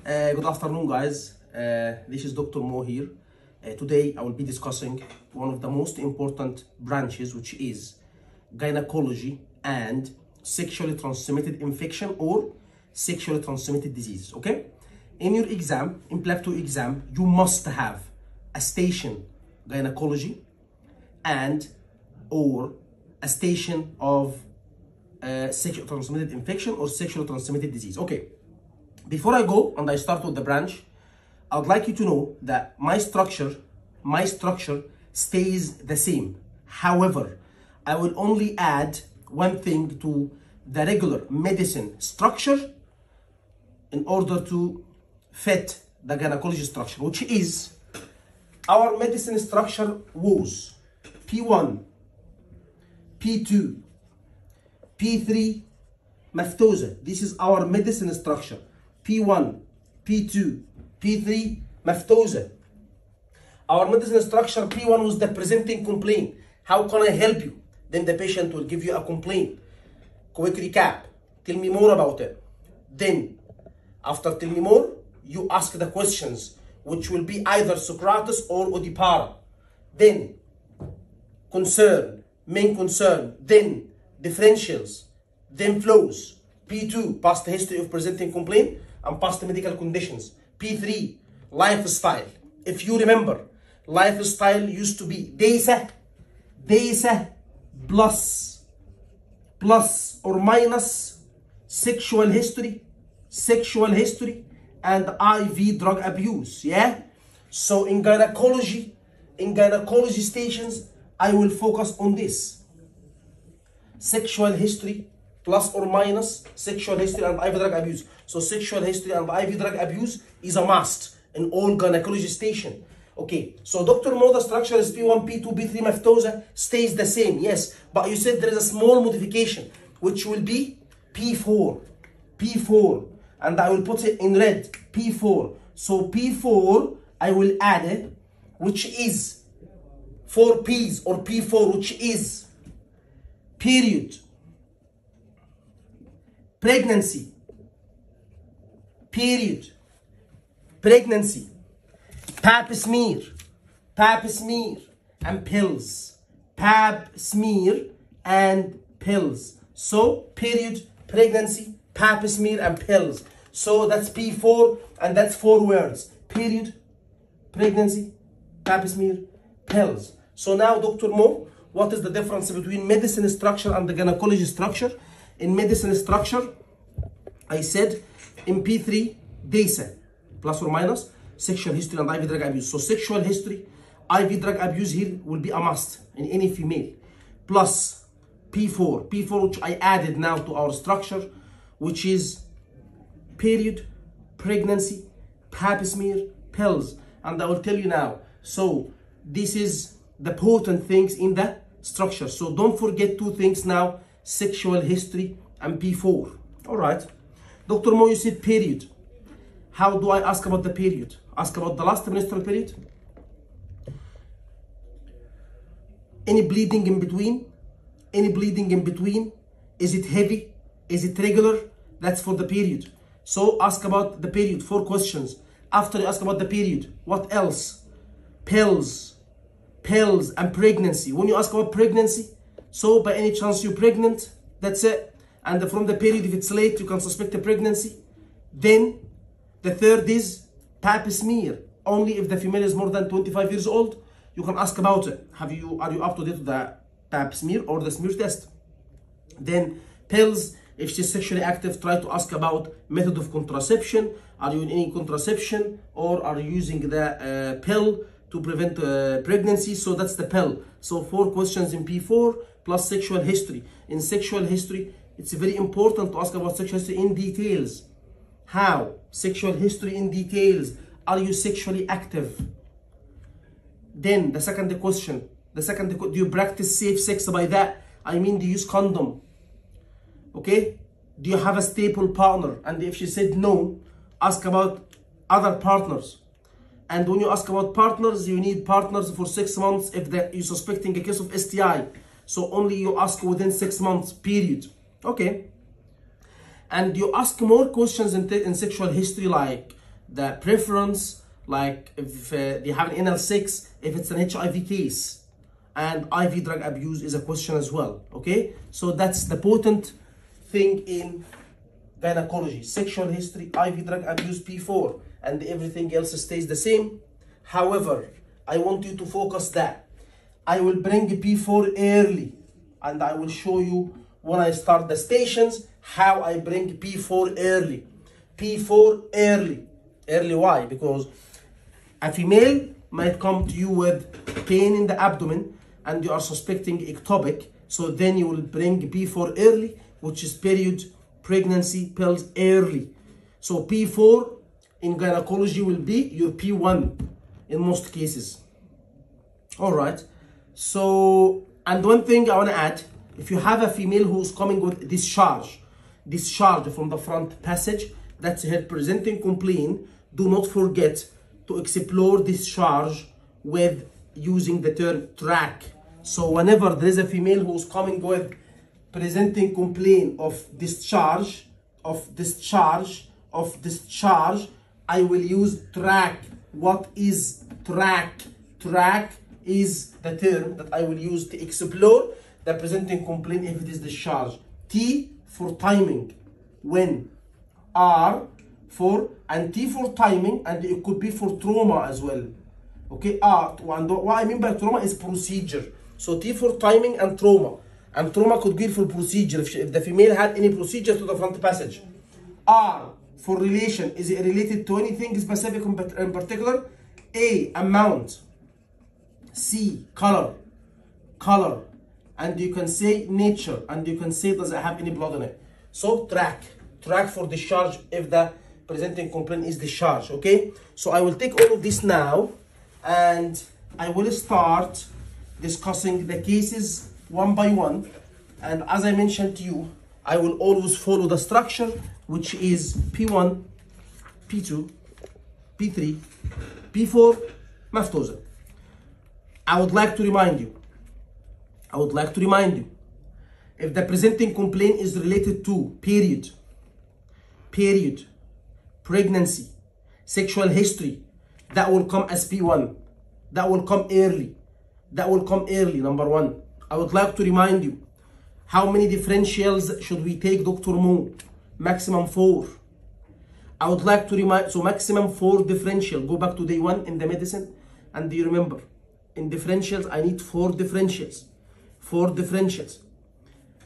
Good afternoon, guys. This is Dr. Mo here. Today I will be discussing one of the most important branches, which is gynecology and sexually transmitted infection or sexually transmitted disease. Okay, in your exam, in Plak 2 exam, you must have a station gynecology and or a station of sexually transmitted infection or sexually transmitted disease. Okay, before I go and I start with the branch, I would like you to know that my structure stays the same. However, I will only add one thing to the regular medicine structure in order to fit the gynecology structure, which is our medicine structure was P1, P2, P3, maftosa. This is our medicine structure. P1, P2, P3, maftosa. Our medicine structure, P1 was the presenting complaint. How can I help you? Then the patient will give you a complaint. Quick recap. Tell me more about it. Then, after tell me more, you ask the questions, which will be either Socrates or Odipara. Then, concern, main concern. Then, differentials. Then, flows. P2, past history of presenting complaint and past medical conditions. P3, lifestyle. If you remember, lifestyle used to be DESA plus or minus sexual history, and IV drug abuse. Yeah. So in gynecology stations, I will focus on this: sexual history plus or minus sexual history and IV drug abuse. So sexual history and IV drug abuse is a must in all gynecology station. Okay, so Dr. Mo, the structure is P1, P2, P3, maftosa stays the same. Yes, but you said there is a small modification, which will be P4, and I will put it in red, P4. So P4, I will add it, which is 4 Ps or P4, which is period, pregnancy, pap smear, and pills. Pap smear and pills. So, period, pregnancy, pap smear, and pills. So, that's P4, and that's 4 words. Period, pregnancy, pap smear, pills. So, now, Dr. Mo, what is the difference between medicine structure and the gynecology structure? In medicine structure, I said in P3, DESA, plus or minus, sexual history and IV drug abuse. So sexual history, IV drug abuse here will be a must in any female. Plus P4, which I added now to our structure, which is period, pregnancy, pap smear, pills. And I will tell you now. So this is the potent things in the structure. So don't forget 2 things now: sexual history and P4. All right. Dr. Mo, you said period. How do I ask about the period? Ask about the last menstrual period? Any bleeding in between? Is it heavy? Is it regular? That's for the period. So ask about the period. 4 questions. After you ask about the period, what else? Pills and pregnancy. When you ask about pregnancy, so by any chance you're pregnant, that's it. And from the period, if it's late, you can suspect a pregnancy. Then the third is pap smear. Only if the female is more than 25 years old, you can ask about it. Are you up to date with the pap smear or the smear test? Then pills. If she's sexually active, try to ask about method of contraception. Are you in any contraception, or are you using the pill to prevent pregnancy? So that's the pill. So 4 questions in P4 plus sexual history. In sexual history, it's very important to ask about sexual history in details. How? Sexual history in details. Are you sexually active? Then the second question. Do you practice safe sex? By that, I mean, do you use condom? Okay? Do you have a stable partner? And if she said no, ask about other partners. And when you ask about partners, you need partners for 6 months if you're suspecting a case of STI. So only you ask within 6 months, period. Okay. And you ask more questions in sexual history, like the preference, like if they have an NL6, if it's an HIV case, and IV drug abuse is a question as well. Okay, so that's the potent thing in gynecology: sexual history, IV drug abuse, P4, and everything else stays the same. However, I want you to focus that I will bring P4 early, and I will show you when I start the stations how I bring P4 early. P4 early. Early why? Because a female might come to you with pain in the abdomen and you are suspecting ectopic, so then you will bring P4 early, which is period, pregnancy, pills early. So P4 in gynecology will be your P1 in most cases. All right. So, and one thing I want to add, if you have a female who's coming with discharge from the front passage, that's her presenting complaint, do not forget to explore discharge with using the term track. So whenever there is a female who's coming with presenting complaint of discharge, I will use track. What is track? Track is the term that I will use to explore the presenting complaint if it is discharge. T for timing, when. R for, and T for timing, and it could be for trauma as well. Okay, and what I mean by trauma is procedure. So T for timing and trauma. And trauma could be for procedure if the female had any procedure to the front passage. R for relation. Is it related to anything specific in particular? A, amount. C, color. And you can say nature, and you can say does it have any blood on it. So track for discharge if the presenting complaint is discharge. Okay, so I will take all of this now and I will start discussing the cases one by one. And as I mentioned to you, I will always follow the structure, which is P1, P2, P3, P4, maftosa. I would like to remind you, if the presenting complaint is related to period, pregnancy, sexual history, that will come as P1. That will come early. Number one. I would like to remind you, how many differentials should we take, Dr. Mo? Maximum 4. I would like to remind, so maximum 4 differential. Go back to day 1 in the medicine, and do you remember? In differentials, I need 4 differentials. 4 differentials.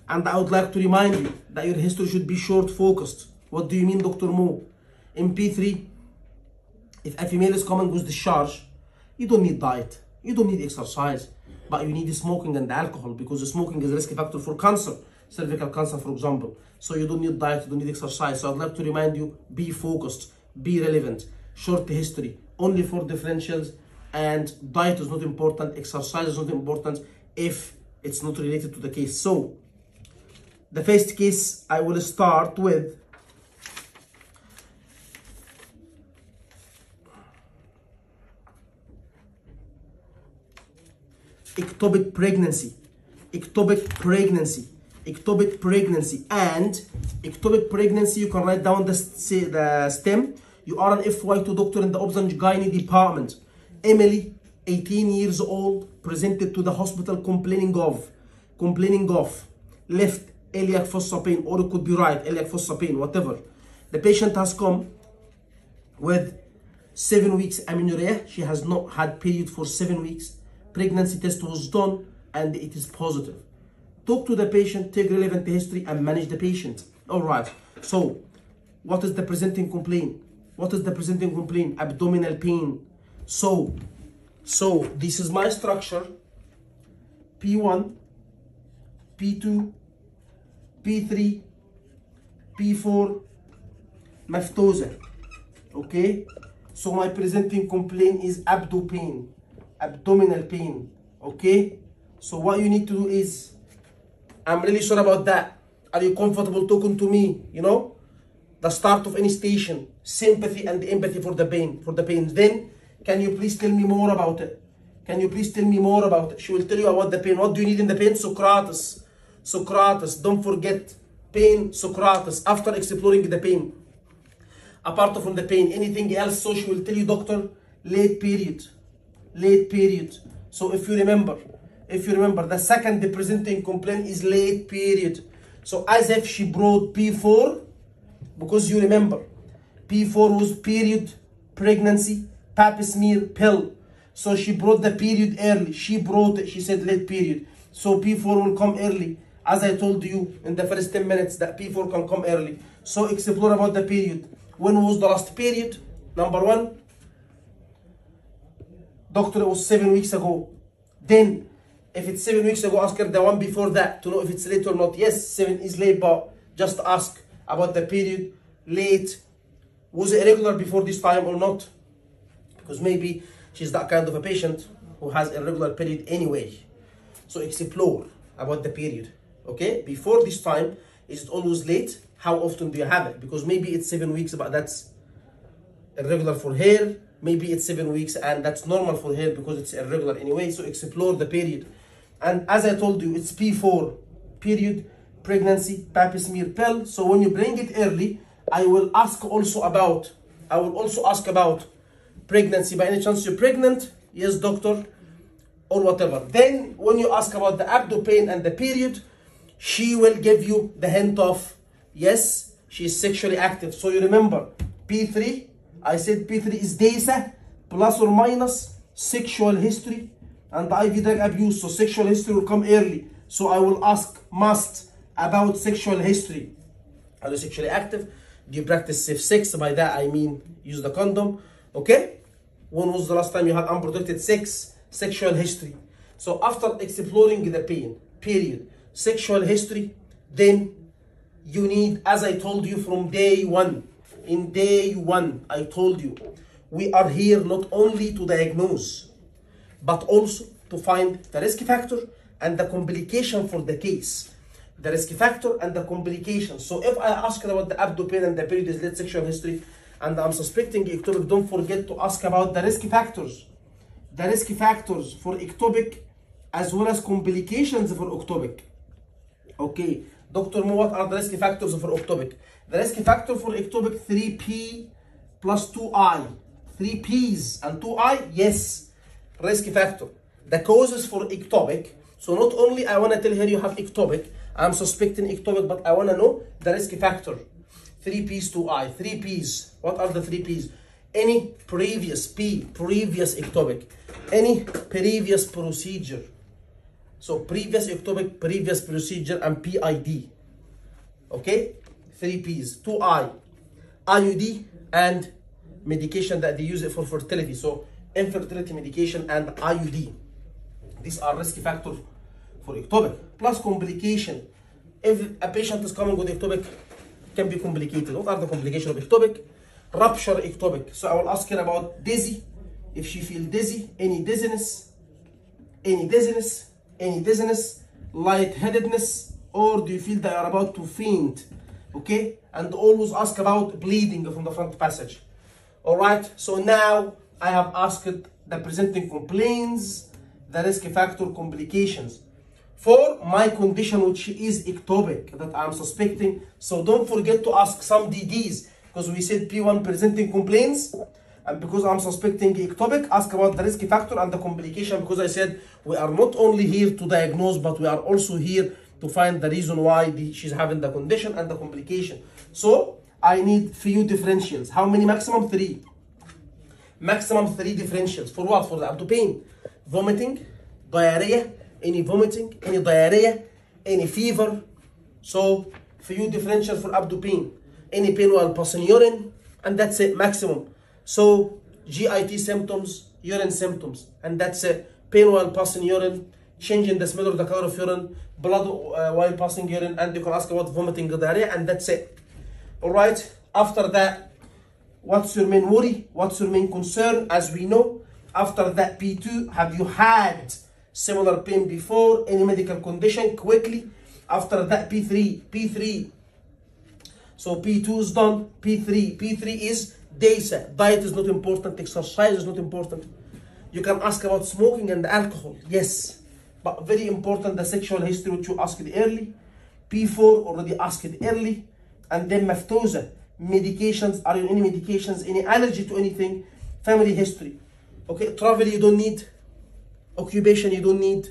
And I would like to remind you that your history should be short focused. What do you mean, Dr. Mo? In P3, if a female is coming with discharge, you don't need diet, you don't need exercise, but you need smoking and alcohol, because smoking is a risk factor for cancer, cervical cancer, for example. So you don't need diet, you don't need exercise. So I'd like to remind you, be focused, be relevant, short history, only 4 differentials, and diet is not important, exercise is not important if it's not related to the case. So the first case I will start with ectopic pregnancy. And ectopic pregnancy, you can write down the stem. You are an FY2 doctor in the Obs-and-Gynae department. Emily, 18 years old, presented to the hospital complaining of left iliac fossa pain, or it could be right iliac fossa pain, whatever. The patient has come with 7 weeks amenorrhea. She has not had period for 7 weeks. Pregnancy test was done and it is positive. Talk to the patient, take relevant history, and manage the patient. All right. So, what is the presenting complaint? Abdominal pain. So this is my structure. P1, P2, P3, P4, maftosa. Okay. So my presenting complaint is abdominal pain. Okay. So what you need to do is, I'm really sorry about that. Are you comfortable talking to me? You know, the start of any station, sympathy and empathy for the pain. Then, can you please tell me more about it? She will tell you about the pain. What do you need in the pain? Socrates. Don't forget pain, Socrates, after exploring the pain. apart from the pain, anything else? So she will tell you, doctor, late period, late period. So if you remember, the second presenting complaint is late period. So as if she brought P4, because you remember, P4 was period, pregnancy, pap smear, pill. So she brought the period early. She brought it, she said late period. So P4 will come early. As I told you in the first 10 minutes that P4 can come early. So explore about the period. When was the last period? Number one, doctor, it was 7 weeks ago. Then, if it's 7 weeks ago, ask her the one before that to know if it's late or not. Yes, 7 is late, but just ask about the period. Late. Was it irregular before this time or not? Because maybe she's that kind of a patient who has irregular period anyway. So explore about the period. Okay? Before this time, is it always late? How often do you have it? Because maybe it's 7 weeks, but that's irregular for her. Maybe it's 7 weeks and that's normal for her because it's irregular anyway. So explore the period. And as I told you, it's P4, period, pregnancy, pap smear, pill. So when you bring it early, I will also ask about pregnancy. By any chance you're pregnant? Yes, doctor, or whatever. Then when you ask about the abdo pain and the period, she will give you the hint of, yes, she is sexually active. So you remember, P3, I said P3 is DESA, plus or minus sexual history and IV drug abuse. So sexual history will come early. So I will ask must about sexual history. Are you sexually active? Do you practice safe sex? By that I mean use the condom. Okay? When was the last time you had unprotected sex? Sexual history. So after exploring the pain, period, sexual history, then you need, as I told you from day one, in day one, I told you, we are here not only to diagnose, but also to find the risk factor and the complication for the case. The risk factor and the complication. So if I ask about the abdo pain and the period is late sexual history, and I'm suspecting ectopic, don't forget to ask about the risk factors. The risk factors for ectopic as well as complications for ectopic. Okay, Dr. Mo, what are the risk factors for ectopic? The risk factor for ectopic 3P plus 2I. 3Ps and 2I, yes, risk factor. The causes for ectopic. So not only I want to tell her you have ectopic, I'm suspecting ectopic, but I want to know the risk factor. 3Ps, 2I. 3Ps. What are the 3Ps? Any previous previous ectopic. Any previous procedure. So previous ectopic, previous procedure, and PID. Okay? 3Ps. 2I. IUD and medication that they use it for fertility. So infertility medication and IUD. These are risk factors for ectopic. Plus complication. If a patient is coming with ectopic, it can be complicated. What are the complications of ectopic? Rupture ectopic. So I will ask her about dizzy. If she feels dizzy, any dizziness, lightheadedness, or do you feel that you are about to faint? Okay? And always ask about bleeding from the front passage. Alright, so now I have asked the presenting complaints, the risk factor, complications for my condition, which is ectopic, that I'm suspecting. So don't forget to ask some DDs, because we said P1 presenting complaints, and because I'm suspecting ectopic, ask about the risk factor and the complication, because I said we are not only here to diagnose, but we are also here to find the reason why she's having the condition and the complication. So I need few differentials. How many maximum? 3. Maximum 3 differentials. For what? For the abdo pain. Vomiting, diarrhea, any vomiting, any diarrhea, any fever. So few differentials for abdo pain. Any pain while passing urine, and that's it, maximum. So GIT symptoms, urine symptoms, and that's it. Pain while passing urine, change in the smell or the color of urine, blood while passing urine, and you can ask about vomiting, diarrhea, and that's it. Alright, after that, what's your main worry? What's your main concern? As we know, after that P2, have you had similar pain before? Any medical condition? Quickly. After that P3. So P2 is done. P3 is DESA. Diet is not important. Exercise is not important. You can ask about smoking and alcohol. Yes. But very important, the sexual history, which you asked early. P4 already asked early. And then maftosa. medications, are you on any medications, any allergy to anything, family history. Okay, travel you don't need, occupation you don't need,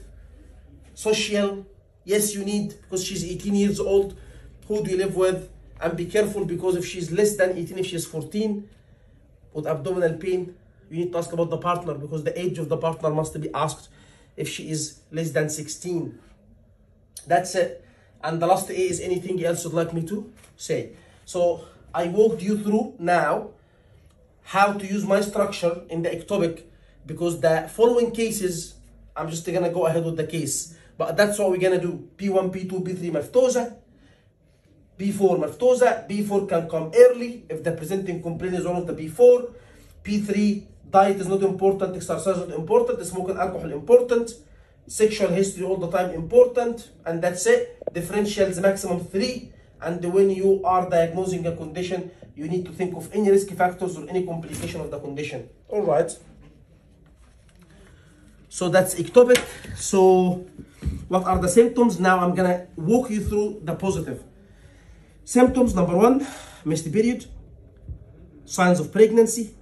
social, yes you need, because she's 18 years old, who do you live with, and be careful because if she's less than 18, if she's 14, with abdominal pain, you need to ask about the partner because the age of the partner must be asked if she is less than 16. That's it. And the last A is anything else you'd like me to say. So I walked you through now how to use my structure in the ectopic, because the following cases, I'm just gonna go ahead with the case. But that's what we're gonna do. P1, P2, P3 maftosa, P4 maftosa. P4 can come early if the presenting complaint is one of the P4. P3, diet is not important, exercise is not important, smoking alcohol important, sexual history all the time important, and that's it. Differentials maximum 3. And when you are diagnosing a condition, you need to think of any risk factors or any complication of the condition. All right. So that's ectopic. So what are the symptoms? Now I'm gonna walk you through the positive symptoms. Number 1, missed period, signs of pregnancy,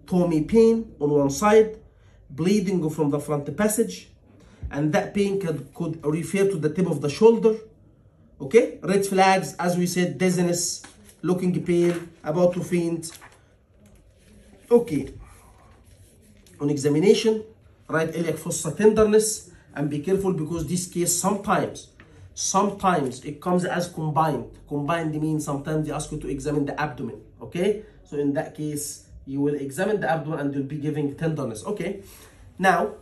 tummy pain on one side, bleeding from the front passage, and that pain could refer to the tip of the shoulder. Okay, red flags, as we said, dizziness, looking pale, about to faint. Okay, on examination, right iliac fossa tenderness, and be careful because this case sometimes it comes as combined. Combined means sometimes they ask you to examine the abdomen. Okay, so in that case, you will examine the abdomen and you'll be giving tenderness. Okay, now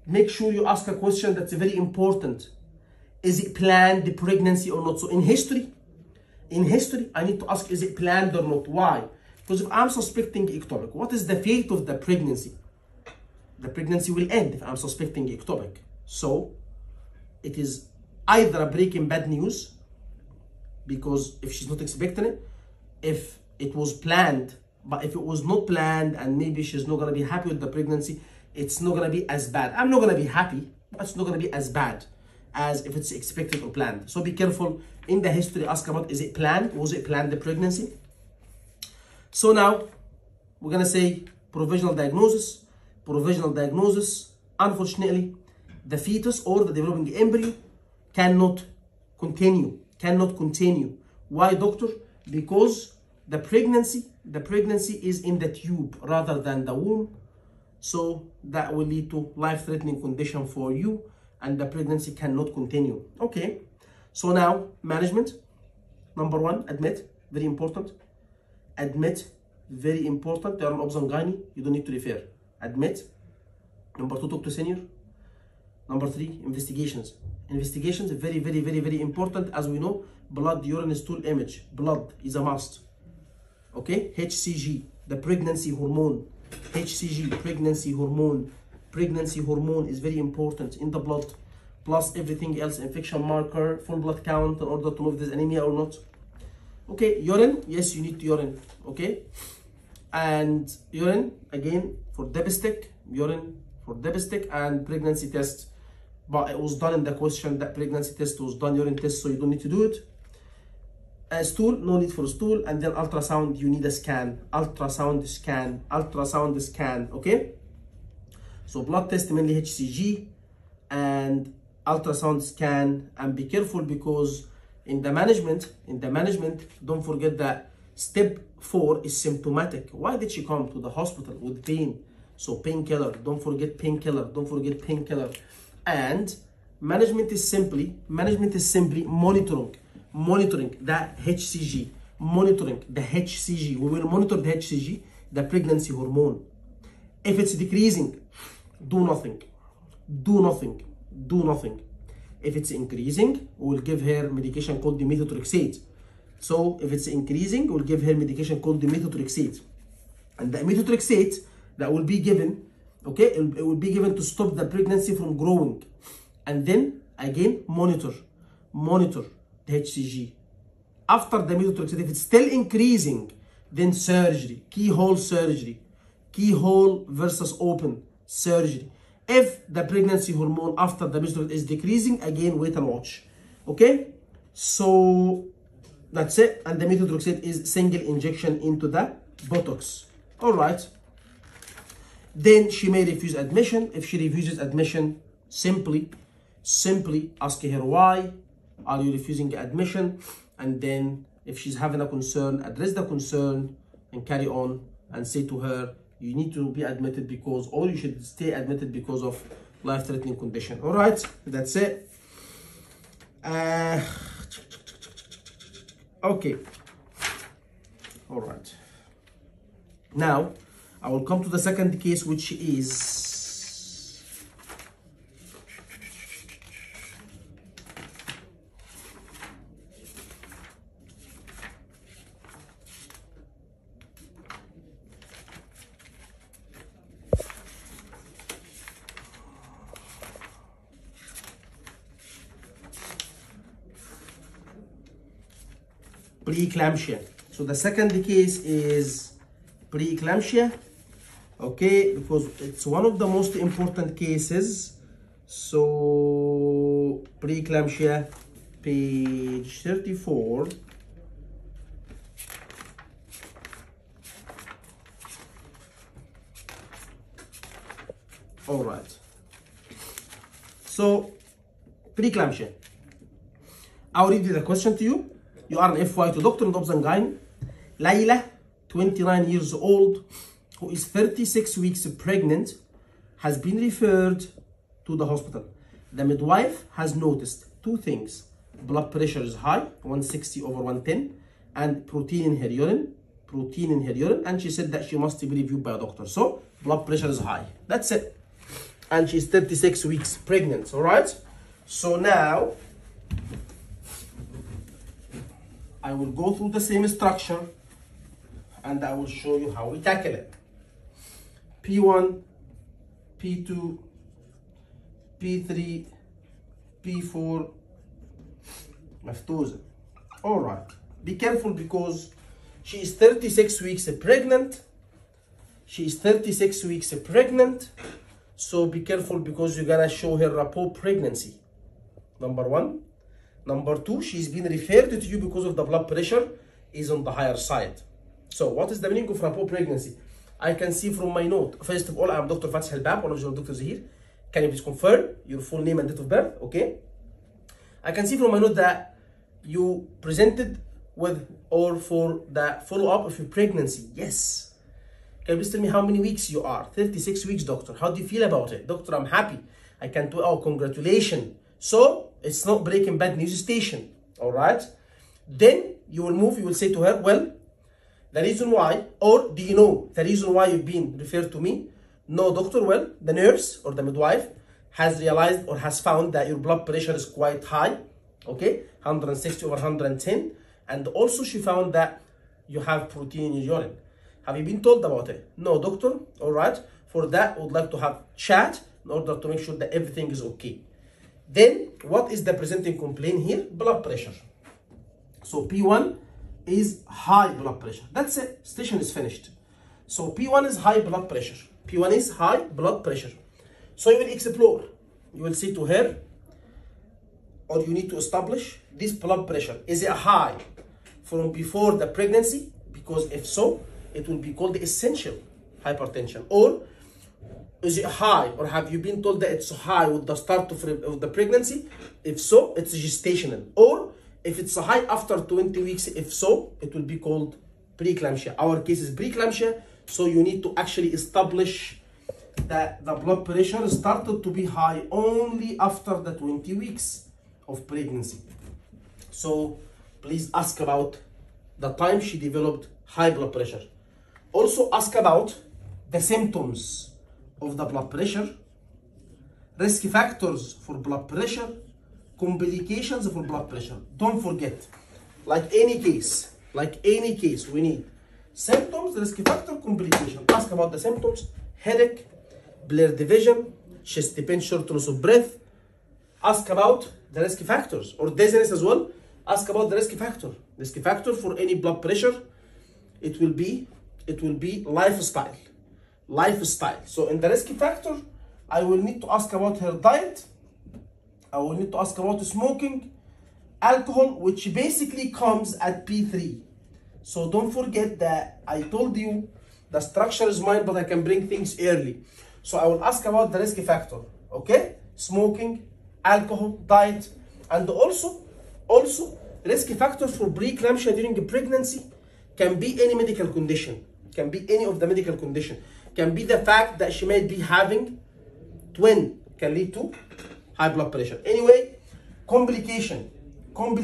make sure you ask a question that's very important. Is it planned, the pregnancy or not? So in history, I need to ask, is it planned or not? Why? Because if I'm suspecting ectopic, what is the fate of the pregnancy? The pregnancy will end if I'm suspecting ectopic. So it is either a breaking bad news, because if she's not expecting it, if it was planned, but if it was not planned and maybe she's not going to be happy with the pregnancy, it's not going to be as bad. I'm not going to be happy, but it's not going to be as bad as if it's expected or planned. So be careful. In the history, ask about, is it planned? Was it planned, the pregnancy? So now we're going to say provisional diagnosis. Provisional diagnosis, unfortunately, the fetus or the developing embryo cannot continue. Why, doctor? Because the pregnancy is in the tube rather than the womb. So that will lead to life-threatening condition for you, and the pregnancy cannot continue. Okay, so now management. Number 1, admit, very important. Admit, very important. They are on obs and gynae, you don't need to refer. Admit. Number 2, talk to senior. Number 3, investigations. Investigations are very, very, very, very important. As we know, blood, urine, stool image. Blood is a must. Okay, HCG, the pregnancy hormone. HCG, pregnancy hormone. Pregnancy hormone is very important in the blood, plus everything else, infection marker, full blood count in order to know if there's anemia or not. Okay, urine, yes, you need to urine. Okay, and urine again for diagnostic, urine for diagnostic and pregnancy test. But it was done in the question that pregnancy test was done, urine test, so you don't need to do it. Stool, no need for stool. And then ultrasound, you need a scan. Ultrasound scan. Okay, so blood test mainly HCG and ultrasound scan. And be careful because in the management, don't forget that step 4 is symptomatic. Why did she come to the hospital with pain? So painkiller, don't forget painkiller. And management is simply monitoring the HCG. We will monitor the HCG, the pregnancy hormone. If it's decreasing, do nothing. If it's increasing, we'll give her medication called the methotrexate. So if it's increasing, we'll give her medication called the methotrexate. And the methotrexate that will be given, okay, it will be given to stop the pregnancy from growing. And then again, monitor the HCG. After the methotrexate, if it's still increasing, then surgery, keyhole versus open surgery. If the pregnancy hormone after the methotrexate is decreasing, again, wait and watch. Okay, so That's it. And the methotrexate is single injection into the buttocks. All right. Then she may refuse admission. If she refuses admission, simply ask her why are you refusing admission, and then if she's having a concern, address the concern and carry on and say to her, you need to be admitted because, or you should stay admitted because of life-threatening condition. All right, that's it. Okay. All right. Now, I will come to the second case, which is preeclampsia. So the second case is preeclampsia, okay, because it's one of the most important cases. So preeclampsia, page 34. All right. So preeclampsia. I'll read the question to you. You are an FY to Dr. Obzangine. Layla, 29 years old, who is 36 weeks pregnant, has been referred to the hospital. The midwife has noticed two things. Blood pressure is high, 160/110, and protein in her urine. And she said that she must be reviewed by a doctor. So blood pressure is high. That's it. And she's 36 weeks pregnant. All right. So now I will go through the same structure and I will show you how we tackle it. P1, P2, P3, P4, مفتوزة. All right. Be careful because she is 36 weeks pregnant. She is 36 weeks pregnant. So be careful because you're gonna show her rapport pregnancy. Number one. Number two, she's been referred to you because of the blood pressure is on the higher side. So what is the meaning of rapport pregnancy? I can see from my note. First of all, I'm Dr. Fatih Al-Bab, one of the doctors here. Can you please confirm your full name and date of birth? Okay. I can see from my note that you presented with or for the follow-up of your pregnancy. Yes. Can you please tell me how many weeks you are? 36 weeks, doctor. How do you feel about it? Doctor, I'm happy. I can't do it. Oh, congratulations. So it's not Breaking Bad news station. All right. Then you will move. You will say to her, well, the reason why, or do you know the reason why you've been referred to me? No, doctor. Well, the nurse or the midwife has realized or has found that your blood pressure is quite high. Okay, 160/110. And also she found that you have protein in your urine. Have you been told about it? No, doctor. All right. For that, I would like to have chat in order to make sure that everything is okay. Then, what is the presenting complaint here? Blood pressure. So P1 is high blood pressure. That's it. Station is finished. So P1 is high blood pressure. P1 is high blood pressure. So you will explore. You will say to her, or you need to establish this blood pressure. Is it high from before the pregnancy? Because if so, it will be called essential hypertension. Or is it high, or have you been told that it's high with the start of the pregnancy? If so, it's gestational. Or if it's high after 20 weeks, if so, it will be called preeclampsia. Our case is preeclampsia, so you need to actually establish that the blood pressure started to be high only after the 20 weeks of pregnancy. So please ask about the time she developed high blood pressure. Also ask about the symptoms of the blood pressure, risk factors for blood pressure, complications for blood pressure. Don't forget, like any case, we need symptoms, risk factor, complication. Ask about the symptoms: headache, blurred vision, chest pain, shortness of breath. Ask about the risk factors, or dizziness as well. Ask about the risk factor. Risk factor for any blood pressure, it will be lifestyle. So in the risk factor, I will need to ask about her diet. I will need to ask about smoking alcohol, which basically comes at P3. So don't forget that I told you the structure is mine, but I can bring things early. So I will ask about the risk factor, okay? Smoking, alcohol, diet, and also risk factor for preeclampsia during pregnancy can be any medical condition, can be any of the medical condition, can be the fact that she might be having twin, can lead to high blood pressure. Anyway, complication can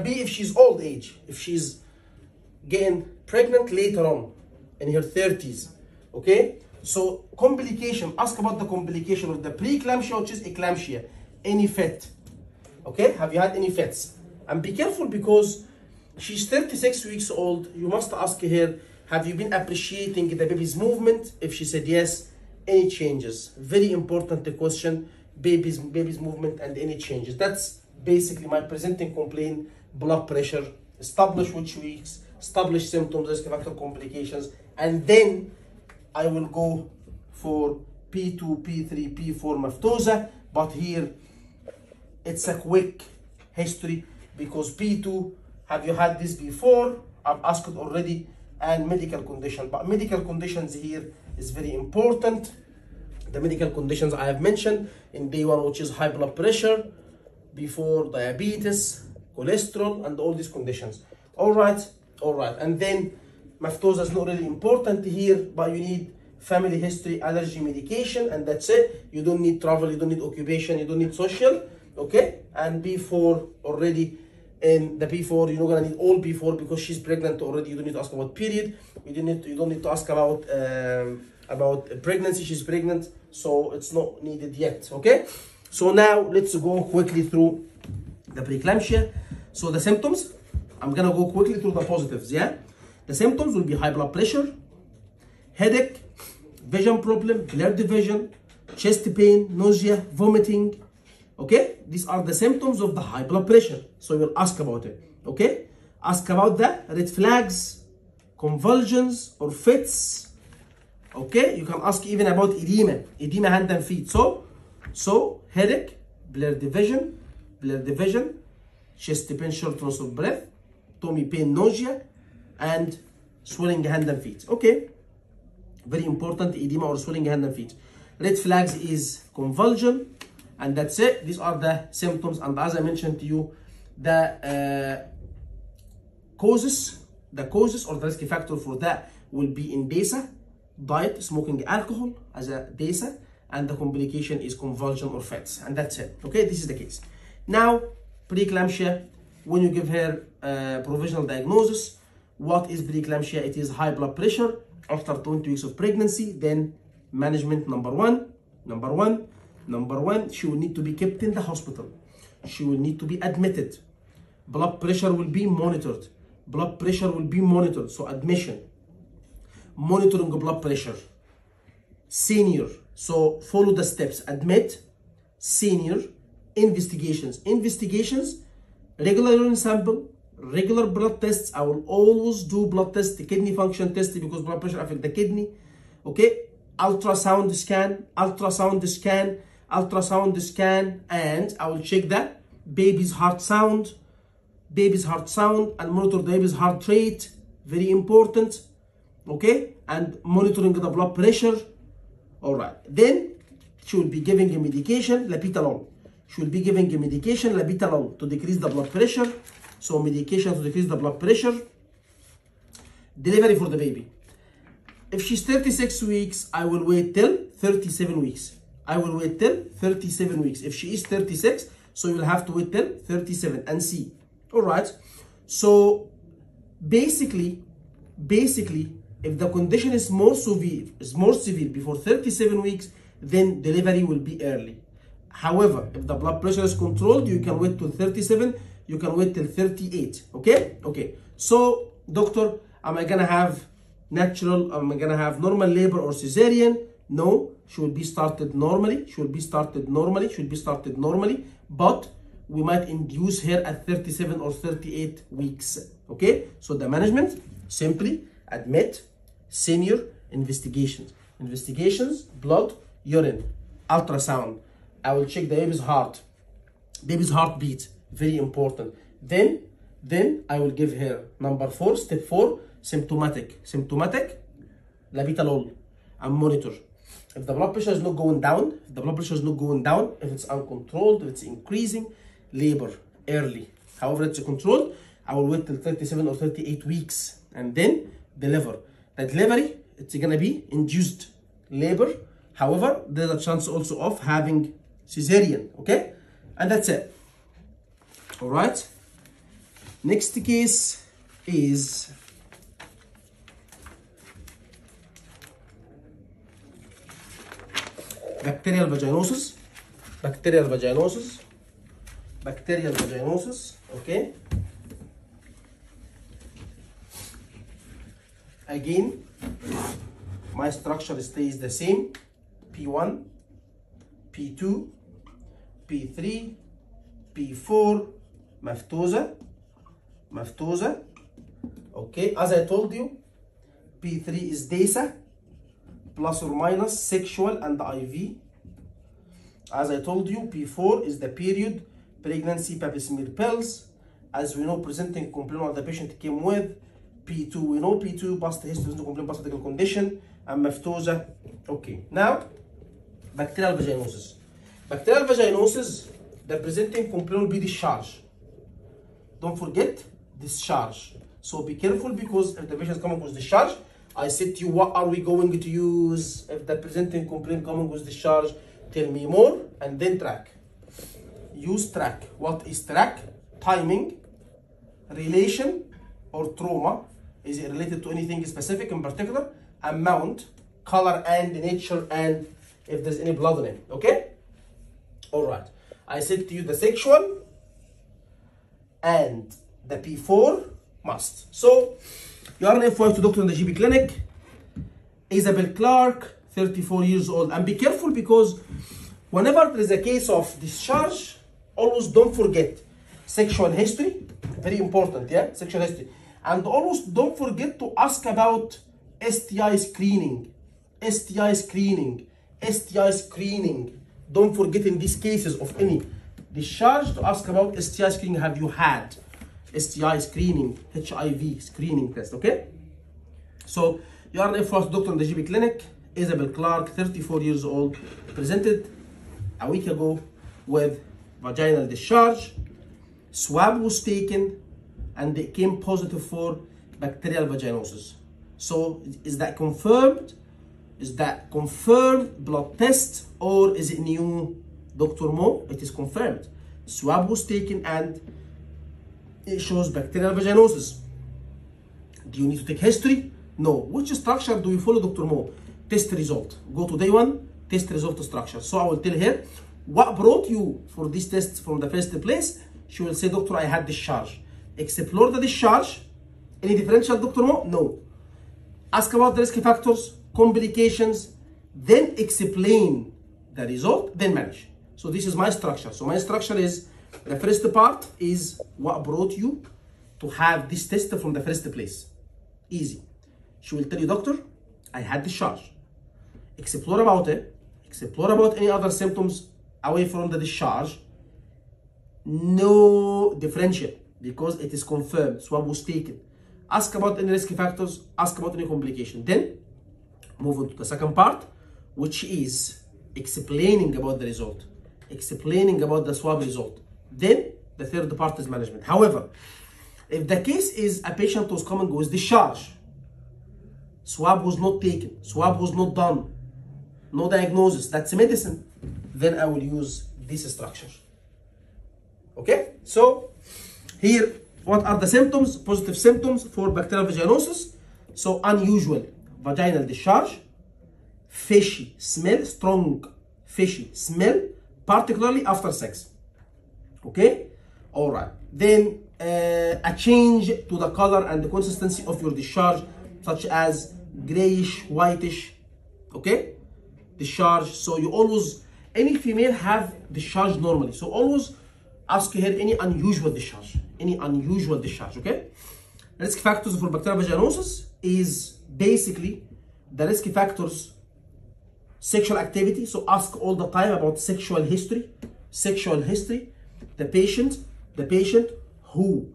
be if she's old age, if she's getting pregnant later on in her 30s, okay? So complication, ask about the complication of the preeclampsia, which is eclampsia. Any fit, okay? Have you had any fits? And be careful because she's 36 weeks old. You must ask her, have you been appreciating the baby's movement? If she said yes, any changes? Very important question, baby's movement and any changes. That's basically my presenting complaint. Blood pressure, establish which weeks, establish symptoms, risk factor, complications, and then I will go for P2, P3, P4 maftosa. But here it's a quick history because P2, have you had this before? I've asked already, and medical condition. But medical conditions here is very important. The medical conditions I have mentioned in day one, which is high blood pressure, before diabetes, cholesterol, and all these conditions. All right. And then maftosa is not really important here, but you need family history, allergy medication, and that's it. You don't need travel, you don't need occupation, you don't need social, okay? And B4 already, in the B4, you're not gonna need all B4 because she's pregnant already. You don't need to ask about period. You don't need to ask about pregnancy. She's pregnant, so it's not needed yet, okay? So now let's go quickly through the preeclampsia. So the symptoms, I'm gonna go quickly through the positives, yeah? The symptoms will be high blood pressure, headache, vision problem, blurred vision, chest pain, nausea, vomiting, okay? These are the symptoms of the high blood pressure. So you will ask about it, okay? Ask about the red flags, convulsions, or fits, okay? You can ask even about edema hand and feet. So headache, blurred vision, chest pain, shortness of breath, tummy pain, nausea, and swelling hand and feet, okay? Very important, edema or swelling hand and feet. Red flags is convulsion, and that's it. These are the symptoms, and as I mentioned to you, the causes or the risk factor for that will be in DESA, diet, smoking, alcohol as a DESA, and the complication is convulsion or fits, and that's it, okay? This is the case. Now, preeclampsia, when you give her provisional diagnosis, what is preeclampsia? It is high blood pressure after 20 weeks of pregnancy. Then management, number one, she will need to be kept in the hospital. She will need to be admitted. Blood pressure will be monitored. So admission, monitoring of blood pressure, senior. So follow the steps: admit, senior, investigations, regular urine sample, regular blood tests. I will always do blood tests, the kidney function test, because blood pressure affects the kidney, okay? Ultrasound scan, and I will check the baby's heart sound, and monitor the baby's heart rate, very important, okay? And monitoring the blood pressure. All right, then she will be giving a medication, labetalol. To decrease the blood pressure. So medication to decrease the blood pressure. Delivery for the baby. If she's 36 weeks, I will wait till 37 weeks. If she is 36, so you'll have to wait till 37 and see. All right. So basically, if the condition is more severe before 37 weeks, then delivery will be early. However, if the blood pressure is controlled, you can wait till 37. You can wait till 38. Okay. So, doctor, am I gonna have natural? Am I gonna have normal labor or cesarean? No, she will be started normally. But we might induce her at 37 or 38 weeks. Okay. So the management, simply admit, senior, investigations, blood, urine, ultrasound. I will check the baby's heart. baby's heartbeat, very important. Then I will give her number 4, step 4, symptomatic, labetalol, and monitor. If the blood pressure is not going down, if it's uncontrolled, if it's increasing, labor early. However, it's controlled, I will wait till 37 or 38 weeks and then deliver. The delivery, it's gonna be induced labor. However, there's a chance also of having cesarean, okay? And that's it. All right. Next case is bacterial vaginosis, okay? Again, my structure stays the same, P1, P2, P3, P4, maftosa, okay? As I told you, P3 is DESA, plus or minus sexual and IV. As I told you, P4 is the period, pregnancy, pap smear pills. As we know, presenting complaint what the patient came with. P2, we know P2, past history, complaint, past medical condition, and maftosa. Okay, now, bacterial vaginosis. Bacterial vaginosis, the presenting complaint will be discharge. Don't forget, discharge. So be careful, because if the patient is coming with discharge, I said to you, what are we going to use? If the presenting complaint coming with discharge, tell me more, and then track. Use track. What is track? Timing, relation, or trauma. Is it related to anything specific in particular? Amount, color, and nature, and if there's any blood in it, okay? All right. I said to you the sexual and the P4 must. So, you are an F1 to doctor in the GP clinic, Isabel Clark, 34 years old. And be careful, because whenever there is a case of discharge, always don't forget sexual history, very important, yeah, sexual history. And always don't forget to ask about STI screening. Don't forget in these cases of any discharge to ask about STI screening. Have you had STI screening, HIV screening test, okay? So, you are an F1 doctor in the GP clinic, Isabel Clark, 34 years old, presented a week ago with vaginal discharge. Swab was taken, and it came positive for bacterial vaginosis. So, is that confirmed? Is that confirmed blood test, or is it new, Dr. Mo? It is confirmed. Swab was taken and it shows bacterial vaginosis. Do you need to take history? No. Which structure do you follow, Dr. Mo? Test result. Go to day 1, test result structure. So I will tell her, what brought you for this test from the first place? She will say, doctor, I had discharge. Explore the discharge. Any differential, Dr. Mo? No. Ask about the risk factors, complications, then explain the result, then manage. So this is my structure. So my structure is, the first part is what brought you to have this test from the first place. Easy. She will tell you, doctor, I had discharge. Explore about it. Explore about any other symptoms away from the discharge. No differential, because it is confirmed. Swab was taken. Ask about any risk factors. Ask about any complication. Then move on to the second part, which is explaining about the result. Explaining about the swab result. Then the third part is management. However, if the case is a patient who's coming with discharge, swab was not taken, swab was not done, no diagnosis, that's medicine, then I will use this structure. Okay? So, here, what are the symptoms? Positive symptoms for bacterial vaginosis. So, unusual vaginal discharge, fishy smell, strong fishy smell, particularly after sex. Okay? All right. Then a change to the color and the consistency of your discharge, such as grayish, whitish. Okay? Discharge. So you always, any female have discharge normally. So always ask her any unusual discharge. Any unusual discharge. Okay? Risk factors for bacterial vaginosis is basically the risk factors, sexual activity. So ask all the time about sexual history. Sexual history. the patient who,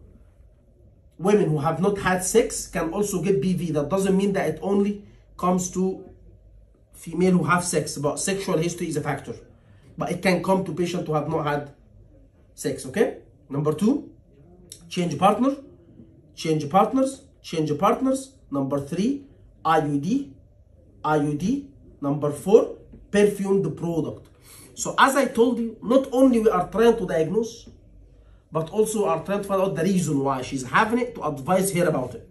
women who have not had sex can also get BV. That doesn't mean that it only comes to female who have sex, but sexual history is a factor. But it can come to patients who have not had sex, okay? Number 2, change partner, change partners, change partners. Number 3, IUD. Number 4, perfumed product. So as I told you, not only we are trying to diagnose, but also are trying to find out the reason why she's having it, to advise her about it.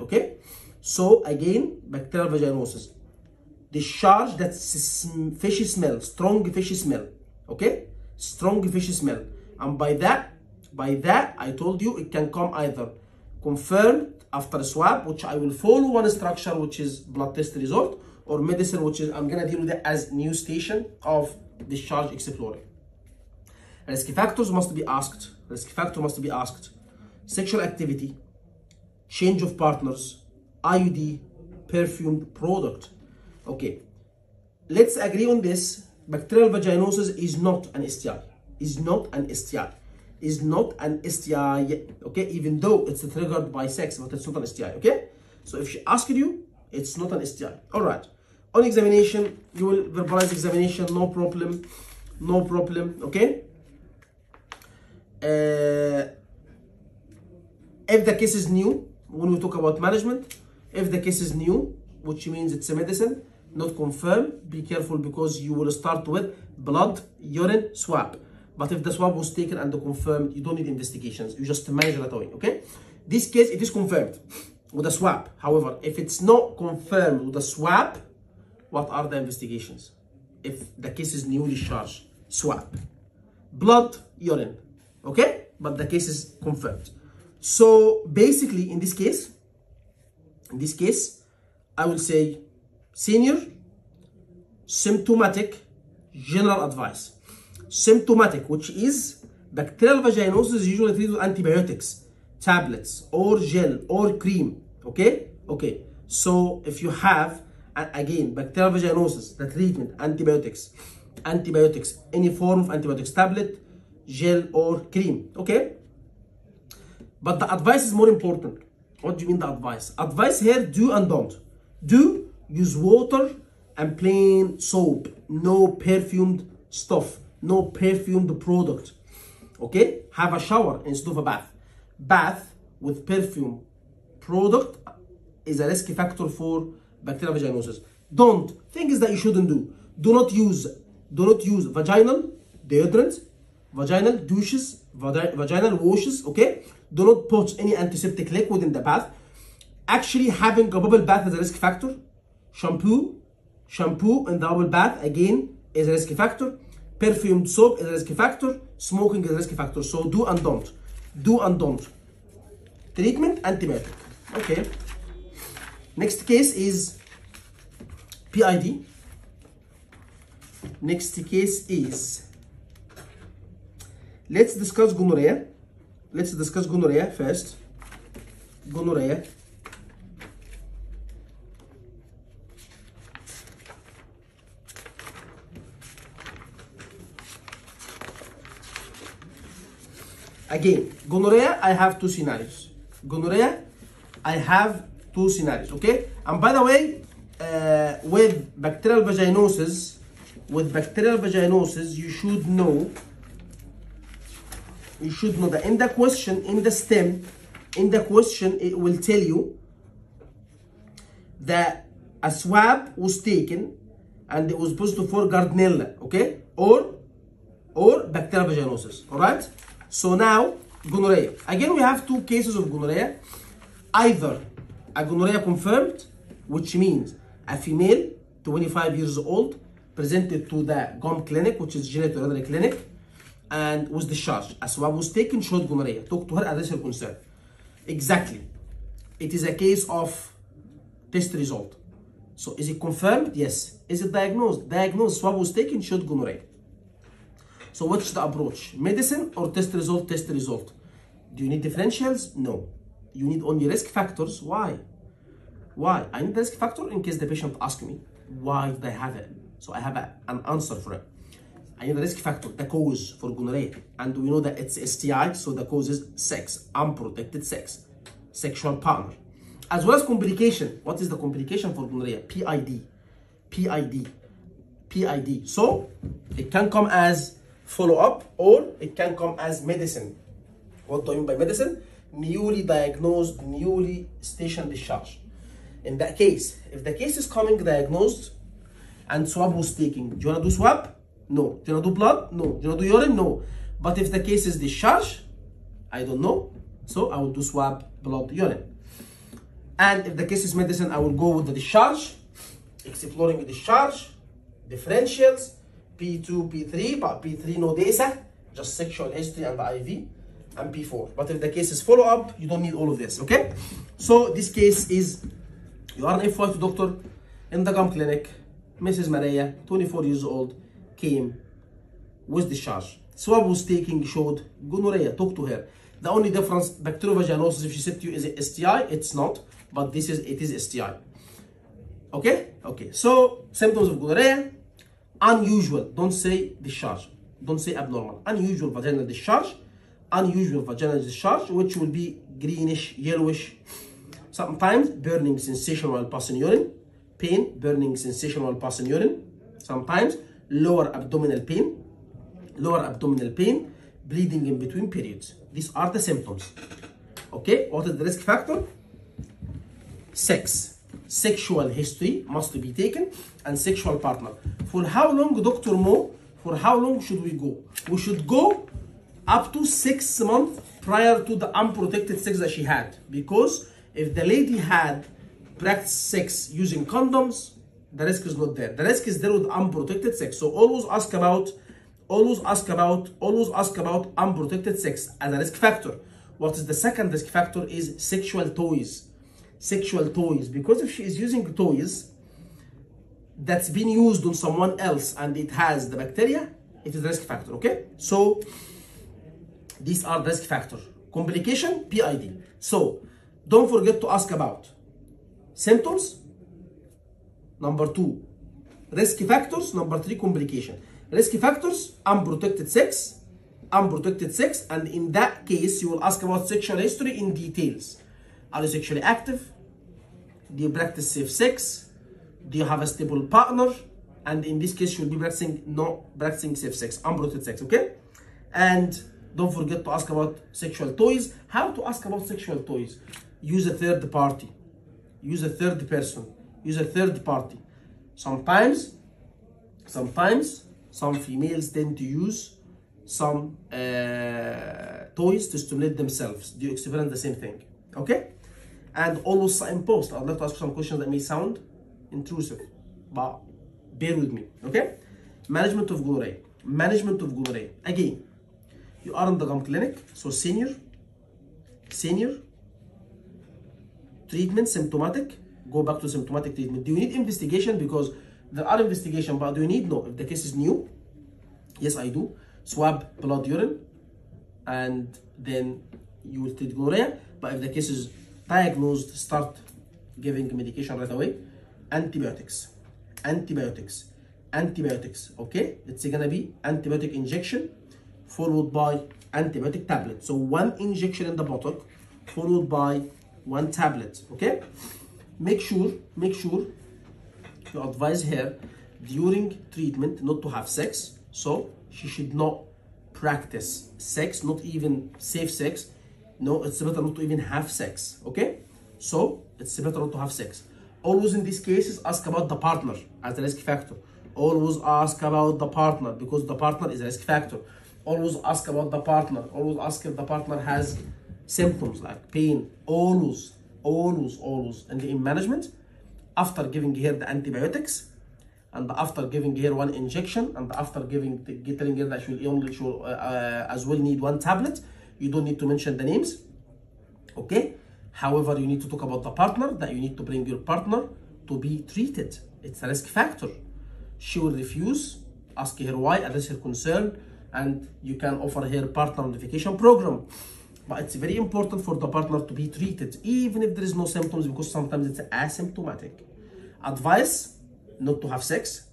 Okay? So again, bacterial vaginosis. Discharge that's fishy smell, strong fishy smell. Okay? Strong fishy smell. And by that, I told you it can come either confirmed after a swab, which I will follow one structure, which is blood test result, or medicine, which is I'm gonna deal with it as new station of discharge exploring. Risk factors must be asked. Sexual activity, change of partners, IUD, perfumed product. Okay, let's agree on this. Bacterial vaginosis is not an STI. Okay, even though it's triggered by sex, but it's not an STI. Okay, so if she asked you, it's not an STI. All right. On examination, you will verbalize examination. No problem. Okay. If the case is new, when we talk about management, if the case is new, which means it's a medicine, not confirmed, be careful, because you will start with blood, urine, swab. But if the swab was taken and confirmed, you don't need investigations. You just manage that away, okay? This case, it is confirmed with a swab. However, if it's not confirmed with a swab, what are the investigations? If the case is new discharge, swab, blood, urine, okay? But the case is confirmed. So basically, in this case, I will say senior, symptomatic, general advice. Symptomatic, which is bacterial vaginosis, is usually treated with antibiotics, tablets, or gel, or cream, okay? Okay, so if you have, again, bacterial vaginosis, the treatment, antibiotics, any form of antibiotics, tablet, gel, or cream, okay? But the advice is more important. What do you mean the advice? Advice here, do and don't. Do, use water and plain soap, no perfumed stuff, no perfumed product, okay? Have a shower instead of a bath. Bath with perfume product is a risk factor for bacterial vaginosis. Don't, things that you shouldn't do. Do not use vaginal deodorant, vaginal douches, vaginal washes, okay? Do not put any antiseptic liquid in the bath. Actually, having a bubble bath is a risk factor. Shampoo in the bubble bath, again, is a risk factor. Perfumed soap is a risk factor. Smoking is a risk factor. So do and don't. Treatment, antibiotic. Okay. Next case is PID. Next case is, let's discuss gonorrhea. First. Gonorrhea. Again, gonorrhea, I have two scenarios. Okay? And by the way, with bacterial vaginosis, you should know that in the question, it will tell you that a swab was taken and it was positive for Gardnerella, okay? Or bacterial vaginosis, all right? So now, gonorrhea. Again, we have two cases of gonorrhea. Either a gonorrhea confirmed, which means a female, 25 years old, presented to the GOM clinic, which is gynecology clinic, and was discharged. A swab was taken, showed gonorrhea. Talk to her, address her concern. Exactly. It is a case of test result. So is it confirmed? Yes. Is it diagnosed? Diagnosed. Swab was taken, showed gonorrhea. So what's the approach? Medicine or test result? Test result. Do you need differentials? No. You need only risk factors. Why? I need the risk factor in case the patient asks me, why did I have it? So I have an answer for it. I need the risk factor, the cause for gonorrhea. And we know that it's STI, so the cause is sex, unprotected sex, sexual partner. As well as complication. What is the complication for gonorrhea? PID. So it can come as follow-up or it can come as medicine. What do I mean by medicine? Newly diagnosed, newly stationed discharge. In that case, if the case is coming diagnosed and swab was taken, do you want to do swab? No. Do you want to do blood? No. Do you want to do urine? No. But if the case is discharge, I don't know. So I will do swab, blood, urine. And if the case is medicine, I will go with the discharge, exploring the discharge, differentials, P2, P3, but P3 no data, just sexual history and the IV, and P4. But if the case is follow-up, you don't need all of this, okay? So this case is, you are an FY2 doctor in the gum clinic, Mrs. Maria, 24 years old, came with discharge. Swab was taking, showed gonorrhea, talk to her. The only difference, bacteriovaginosis, if she said to you, is it STI? It's not, but it is STI. Okay? Okay, so symptoms of gonorrhea, unusual, don't say discharge, don't say abnormal. Unusual vaginal discharge, which will be greenish, yellowish, sometimes burning sensation while passing urine, pain, burning sensation while passing urine, sometimes lower abdominal pain, bleeding in between periods. These are the symptoms. Okay, what is the risk factor? Sex. Sexual history must be taken, and sexual partner. For how long, Dr. Mo? For how long should we go? We should go up to 6 months prior to the unprotected sex that she had. Because if the lady had practiced sex using condoms, the risk is not there. The risk is there with unprotected sex. So always ask about unprotected sex as a risk factor. What is the second risk factor is sexual toys. Because if she is using toys that's been used on someone else and it has the bacteria, it is a risk factor, okay? So these are the risk factor. Complication, PID. So don't forget to ask about symptoms, number 2, risk factors, number 3, complication. Risk factors, unprotected sex, and in that case you will ask about sexual history in details. Are you sexually active? Do you practice safe sex? Do you have a stable partner? And in this case, you will be practicing safe sex, unprotected sex, okay? And don't forget to ask about sexual toys. How to ask about sexual toys? Use a third party. Use a third person. Use a third party. Sometimes some females tend to use some toys to stimulate themselves. Do you experience the same thing? Okay? And always signpost. I'd like to ask some questions that may sound intrusive, but bear with me, okay? Management of gonorrhea. Again, you are in the gum clinic, so senior, treatment, symptomatic, go back to symptomatic treatment. Do you need investigation? Because there are investigations, but do you need? No. If the case is new, yes, I do. Swab, blood, urine, and then you will treat gonorrhea. But if the case is diagnosed, start giving medication right away. Antibiotics, okay? It's gonna be antibiotic injection followed by antibiotic tablet. So 1 injection in the buttock followed by 1 tablet, okay? Make sure you advise her during treatment not to have sex. So she should not practice sex, not even safe sex. No, it's better not to even have sex, okay? So it's better not to have sex. Always in these cases, ask about the partner as a risk factor. Always ask about the partner because the partner is a risk factor. Always ask about the partner. Always ask if the partner has symptoms like pain. Always. And in management, after giving her the antibiotics, and after giving her 1 injection, and after telling her that she will as well need 1 tablet, you don't need to mention the names, okay? However, you need to talk about the partner, that you need to bring your partner to be treated. It's a risk factor. She will refuse, ask her why, address her concern, and you can offer her partner notification program. But it's very important for the partner to be treated, even if there is no symptoms, because sometimes it's asymptomatic. Advice, not to have sex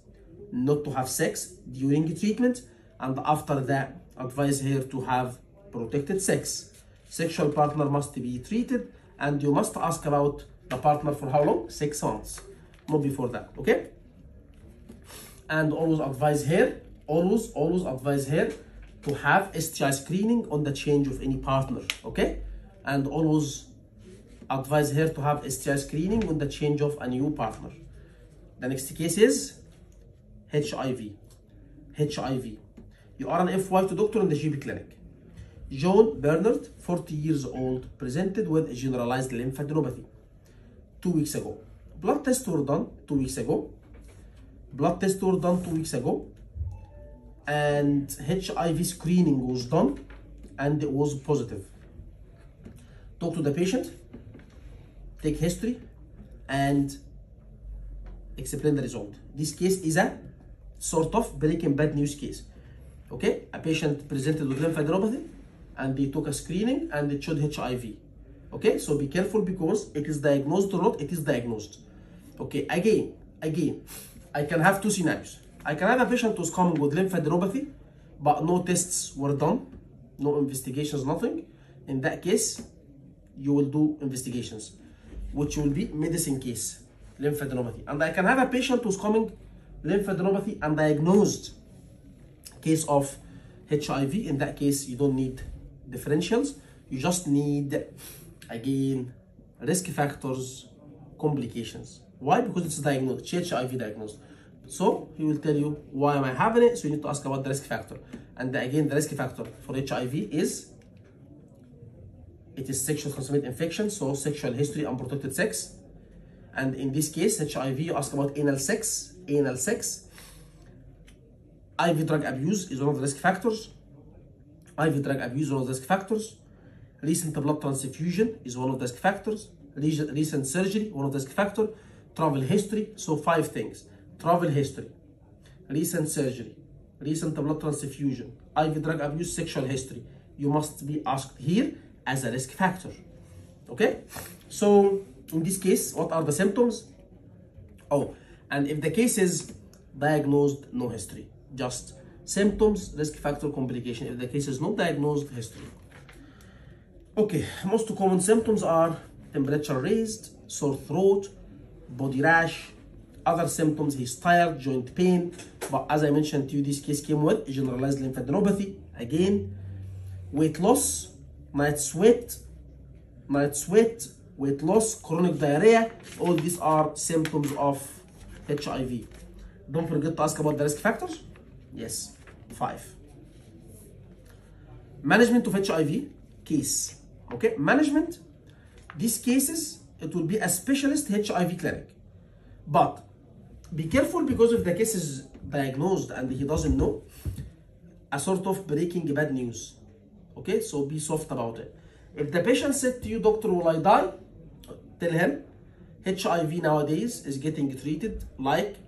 during treatment, And after that, advise her to have protected sex. Sexual partner must be treated, and you must ask about the partner for how long? 6 months, not before that, okay? And always advise her, always advise her to have STI screening on the change of any partner, okay? And always advise her to have STI screening on the change of a new partner. The next case is HIV. HIV. You are an FY2 doctor in the GP clinic. John Bernard, 40 years old, presented with a generalized lymphadenopathy 2 weeks ago. Blood tests were done 2 weeks ago. And HIV screening was done and it was positive. Talk to the patient, take history, and explain the result. This case is a sort of breaking bad news case. Okay, a patient presented with lymphadenopathy and they took a screening and it showed HIV. Okay, so be careful because it is diagnosed or not, it is diagnosed. Okay, again, I can have 2 scenarios. I can have a patient who's coming with lymphadenopathy, but no tests were done, no investigations, nothing. In that case, you will do investigations, which will be medicine case, lymphadenopathy. And I can have a patient who's coming lymphadenopathy and diagnosed case of HIV. In that case, you don't need differentials. You just need, again, risk factors, complications. Why? Because it's diagnosed, it's HIV diagnosed. So he will tell you, why am I having it? So you need to ask about the risk factor. And again, the risk factor for HIV is, it is sexual transmitted infection, so sexual history, unprotected sex. And in this case, HIV, you ask about anal sex. IV drug abuse is one of the risk factors. Recent blood transfusion is one of the risk factors. Recent surgery, one of the risk factors. Travel history, so 5 things. Travel history, recent surgery, recent blood transfusion, IV drug abuse, sexual history. You must be asked here as a risk factor. Okay? So in this case, what are the symptoms? Oh, and if the case is diagnosed, no history. Just symptoms, risk factor, complication. If the case is not diagnosed, history. Okay, most common symptoms are temperature raised, sore throat, body rash. Other symptoms, he's tired, joint pain. But as I mentioned to you, this case came with generalized lymphadenopathy. Again, weight loss, night sweat, weight loss, chronic diarrhea. All these are symptoms of HIV. Don't forget to ask about the risk factors. Yes, 5. Management of HIV case. Okay, management. These cases, it will be a specialist HIV clinic. But be careful because if the case is diagnosed and he doesn't know, a sort of breaking bad news. Okay, so be soft about it. If the patient said to you, doctor, will I die? Tell him HIV nowadays is getting treated like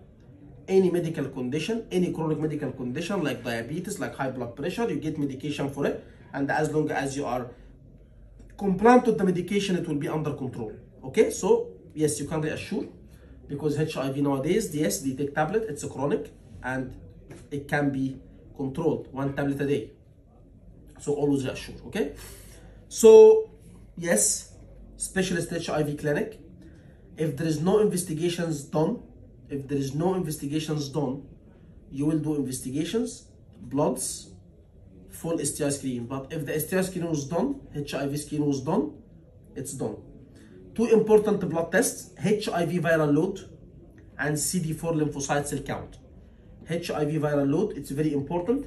any medical condition, any chronic medical condition like diabetes, like high blood pressure. You get medication for it, and as long as you are compliant with the medication, it will be under control. Okay, so yes, you can reassure. Because HIV nowadays, yes, they take tablet, it's a chronic, and it can be controlled, 1 tablet a day. So always reassure, okay? So, yes, specialist HIV clinic. If there is no investigations done, you will do investigations, bloods, full STI screen. But if the STI screen was done, HIV screen was done, it's done. 2 important blood tests, HIV viral load and CD4 lymphocyte cell count. HIV viral load, it's very important.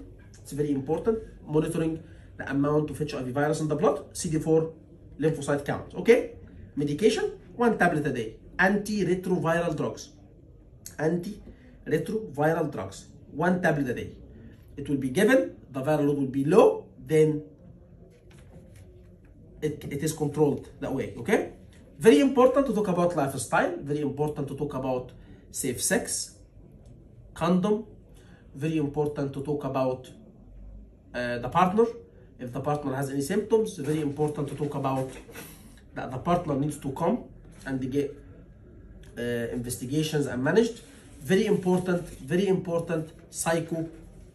Monitoring the amount of HIV virus in the blood, CD4 lymphocyte count. Okay? Medication, 1 tablet a day. Antiretroviral drugs. 1 tablet a day. It will be given, the viral load will be low, then it is controlled that way. Okay? Very important to talk about lifestyle, very important to talk about safe sex, condom, very important to talk about the partner. If the partner has any symptoms, very important to talk about that the partner needs to come and get investigations and managed. Very important,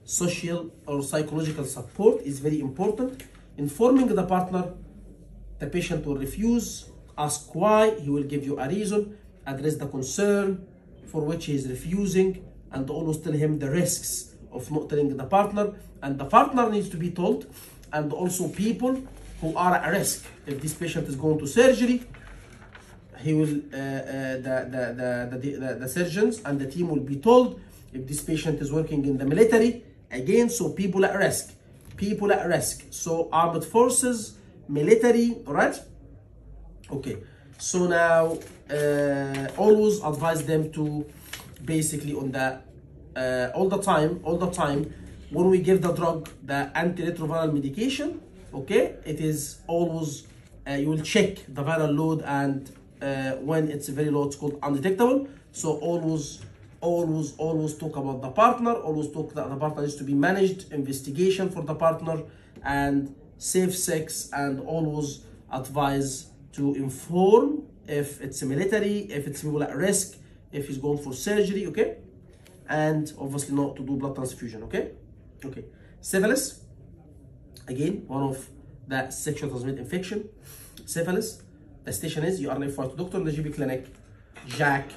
social or psychological support is very important. Informing the partner, the patient will refuse, ask why, he will give you a reason, address the concern for which he is refusing, and always tell him the risks of not telling the partner, and the partner needs to be told, and also people who are at risk. If this patient is going to surgery, he will the surgeons and the team will be told. If this patient is working in the military, again, so people at risk, so armed forces, military, all right? Okay, so now always advise them to basically on the all the time when we give the drug, the antiretroviral medication, okay, it is always you will check the viral load, and when it's very low, it's called undetectable. So always talk about the partner, always talk that the partner is to be managed, investigation for the partner, and safe sex, and always advise to inform if it's a military, if it's people at risk, if he's going for surgery, okay? And obviously not to do blood transfusion, okay? Okay. Syphilis, again, one of the sexual transmitted infection. Syphilis, the station is you are referred to doctor in the GP clinic. Jack,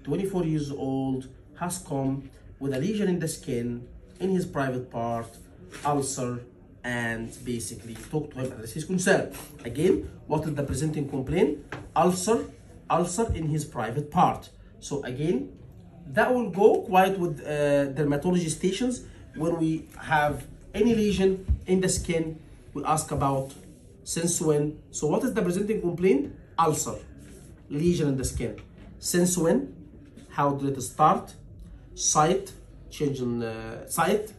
24 years old, has come with a lesion in the skin, in his private part, ulcer, and basically talk to him and his concern. Again, what is the presenting complaint? Ulcer in his private part. So again, that will go quite with dermatology stations. When we have any lesion in the skin, we ask about since when. So what is the presenting complaint? Ulcer, lesion in the skin. Since when? How did it start? Site, change in site,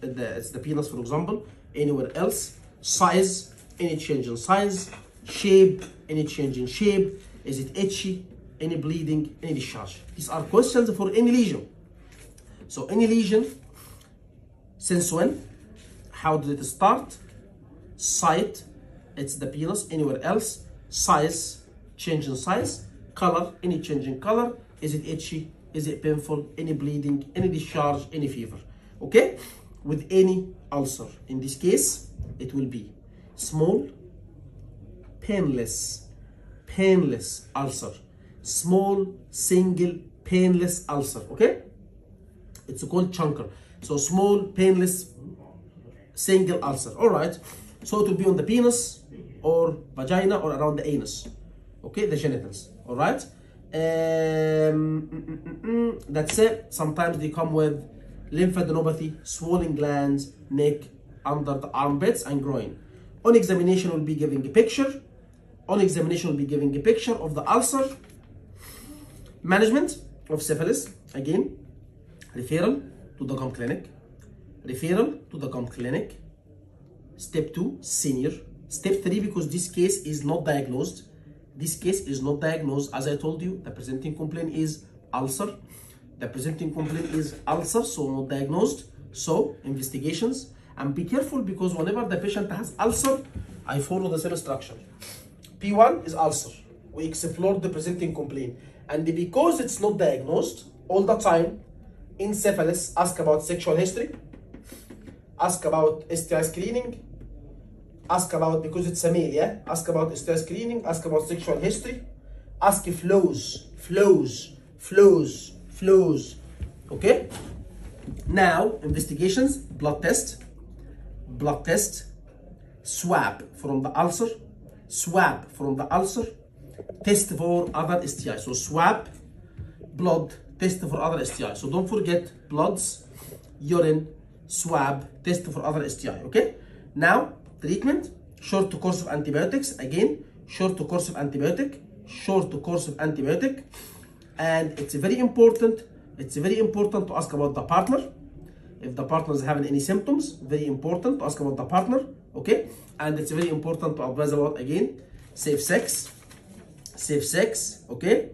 it's the penis, for example. Anywhere else. Size, any change in size. Shape, any change in shape. Is it itchy? Any bleeding? Any discharge? These are questions for any lesion. So any lesion, since when? How did it start? Site, it's the penis. Anywhere else. Size, change in size. Color, any change in color. Is it itchy? Is it painful? Any bleeding? Any discharge? Any fever? Okay? With any ulcer. In this case, it will be small, painless ulcer. Small, single, painless ulcer. Okay? It's called chunker. So small, painless, single ulcer. All right. So it will be on the penis or vagina or around the anus. Okay? The genitals. All right? That's it. Sometimes they come with lymphadenopathy, swollen glands, neck, under the armpits and groin. On examination, we'll be giving a picture. On examination, we'll be giving a picture of the ulcer. Management of syphilis, again, referral to the gum clinic. Step 2, senior. Step 3, because this case is not diagnosed. As I told you, the presenting complaint is ulcer. So not diagnosed. So investigations, and be careful, because whenever the patient has ulcer, I follow the same instruction. P1 is ulcer. We explore the presenting complaint, and because it's not diagnosed, all the time in syphilis, ask about sexual history, ask about STI screening, ask about, because it's a male, yeah, ask about STI screening, ask about sexual history, ask flows. Okay? Now, investigations, blood test, swab from the ulcer, test for other STI. So swab, blood, test for other STI. So don't forget bloods, urine, swab, test for other STI. Okay? Now, treatment, short course of antibiotics. Again, short course of antibiotic. And it's very important to ask about the partner. If the partner is having any symptoms, very important to ask about the partner. Okay? And it's very important to advise about, again, safe sex. Okay?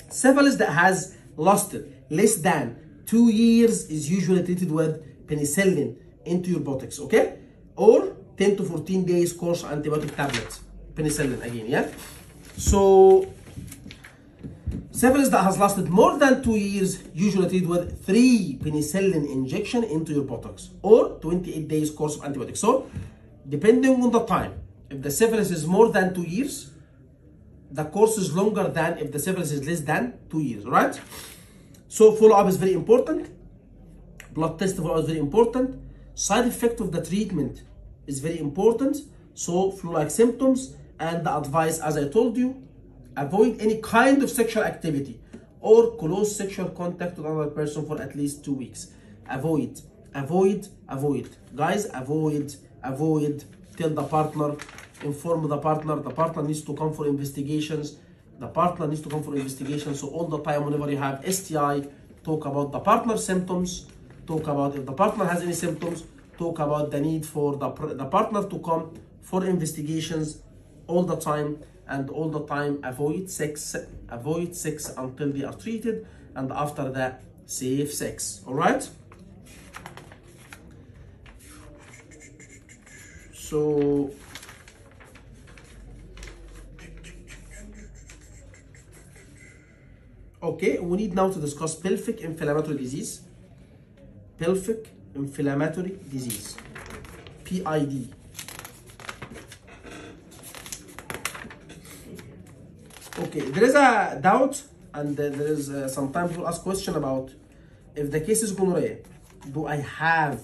Syphilis that has lasted less than 2 years is usually treated with penicillin into your buttocks, okay? Or 10 to 14 days course antibiotic tablets. Penicillin again, yeah? So Syphilis that has lasted more than 2 years, usually treated with 3 penicillin injection into your buttocks or 28 days course of antibiotics. So, depending on the time, if the syphilis is more than 2 years, the course is longer than if the syphilis is less than 2 years, right? So, follow-up is very important. Blood test follow-up is very important. Side effect of the treatment is very important. So, flu-like symptoms and the advice, as I told you, avoid any kind of sexual activity or close sexual contact with another person for at least 2 weeks. Avoid. Guys, avoid. Tell the partner, inform the partner. The partner needs to come for investigations. So all the time, whenever you have STI, talk about the partner's symptoms. Talk about if the partner has any symptoms. Talk about the need for the partner to come for investigations all the time. And all the time, avoid sex until they are treated, and after that, safe sex. All right. So, okay, we need now to discuss pelvic inflammatory disease. Pelvic inflammatory disease, PID. Okay, there is a doubt, and there is sometimes people ask question about if the case is gonorrhea, do I have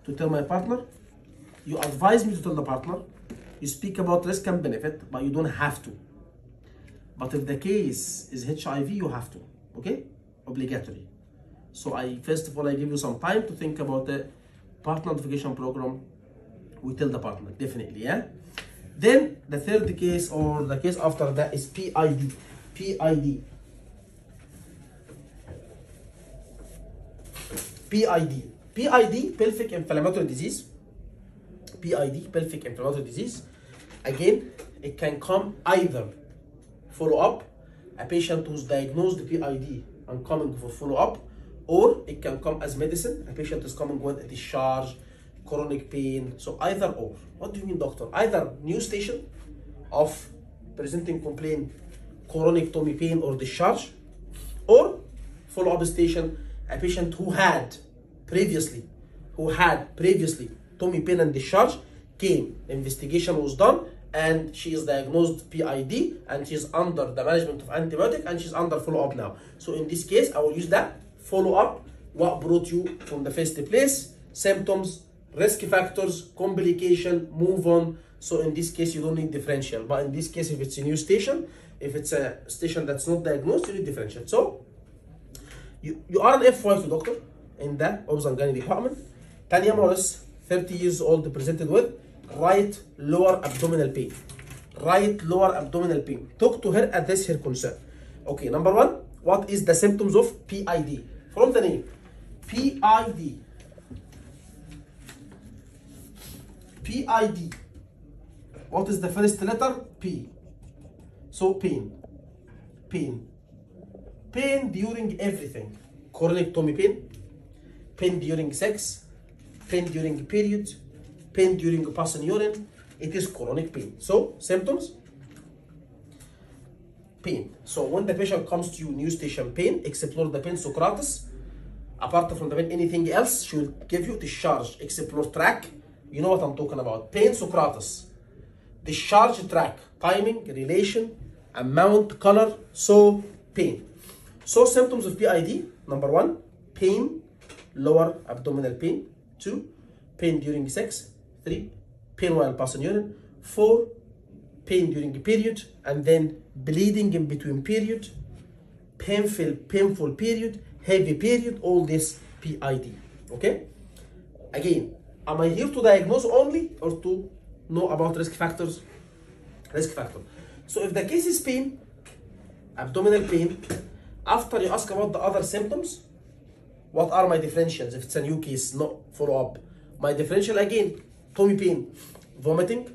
to tell my partner? You advise me to tell the partner. You speak about risk and benefit, but you don't have to. But if the case is HIV, you have to. Okay, obligatory. So first of all I give you some time to think about the partner notification program. We tell the partner definitely, yeah. Then the third case, or the case after that, is PID. PID, pelvic inflammatory disease. PID, pelvic inflammatory disease. Again, it can come either follow-up, a patient who's diagnosed PID and coming for follow-up, or it can come as medicine, a patient is coming with a discharge, chronic pain. So either or. What do you mean, doctor? Either new station of presenting complaint, chronic tummy pain or discharge, or follow-up station, a patient who had previously tummy pain and discharge, came, investigation was done, and she is diagnosed PID, and she is under the management of antibiotic, and she's under follow-up now. So in this case, I will use that follow-up, what brought you from the first place, symptoms, risk factors, complication, move on. So in this case, you don't need differential. But in this case, if it's a new station, if it's a station that's not diagnosed, you need differential. So you are an F1 doctor in the obs and gynae department. Tanya Morris, 30 years old, presented with right lower abdominal pain. Talk to her, address her concern. Okay, number one, what is the symptoms of PID? From the name, PID. What is the first letter? P. So pain during everything. Chronic tummy pain during sex, pain during period, pain during passing urine. It is chronic pain. So symptoms, pain. So when the patient comes to you, new station pain, explore the pain Socrates. Apart from the pain, anything else, she will give you discharge, explore track. You know what I'm talking about. Pain Socrates, discharge track, timing, relation, amount, color. So pain. So symptoms of PID, number one, pain, lower abdominal pain. 2, pain during sex. 3, pain while passing urine. 4, pain during the period, and then bleeding in between period, painful period, heavy period, all this PID. Okay? Again, am I here to diagnose only or to know about risk factors? Risk factor. So if the case is pain, abdominal pain, after you ask about the other symptoms, what are my differentials? If it's a new case, no follow-up. My differential again, tummy pain, vomiting,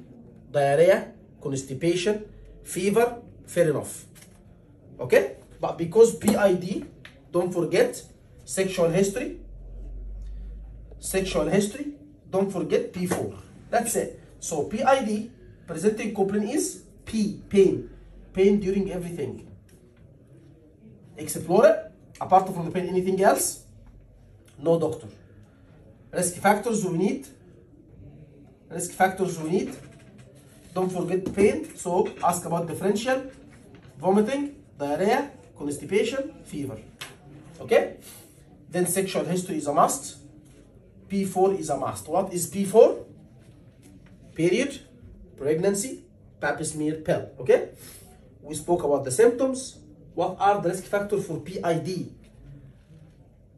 diarrhea, constipation, fever, fair enough. Okay? But because PID, don't forget sexual history, don't forget P4. That's it. So PID, presenting complaint is P, pain during everything. Explore it. Apart from the pain, anything else? No, doctor. Risk factors we need. Risk factors we need. Don't forget pain. So ask about differential, vomiting, diarrhea, constipation, fever. Okay? Then sexual history is a must. P4 is a must. What is P4? Period, pregnancy, pap smear, pill. Okay? We spoke about the symptoms. What are the risk factors for PID?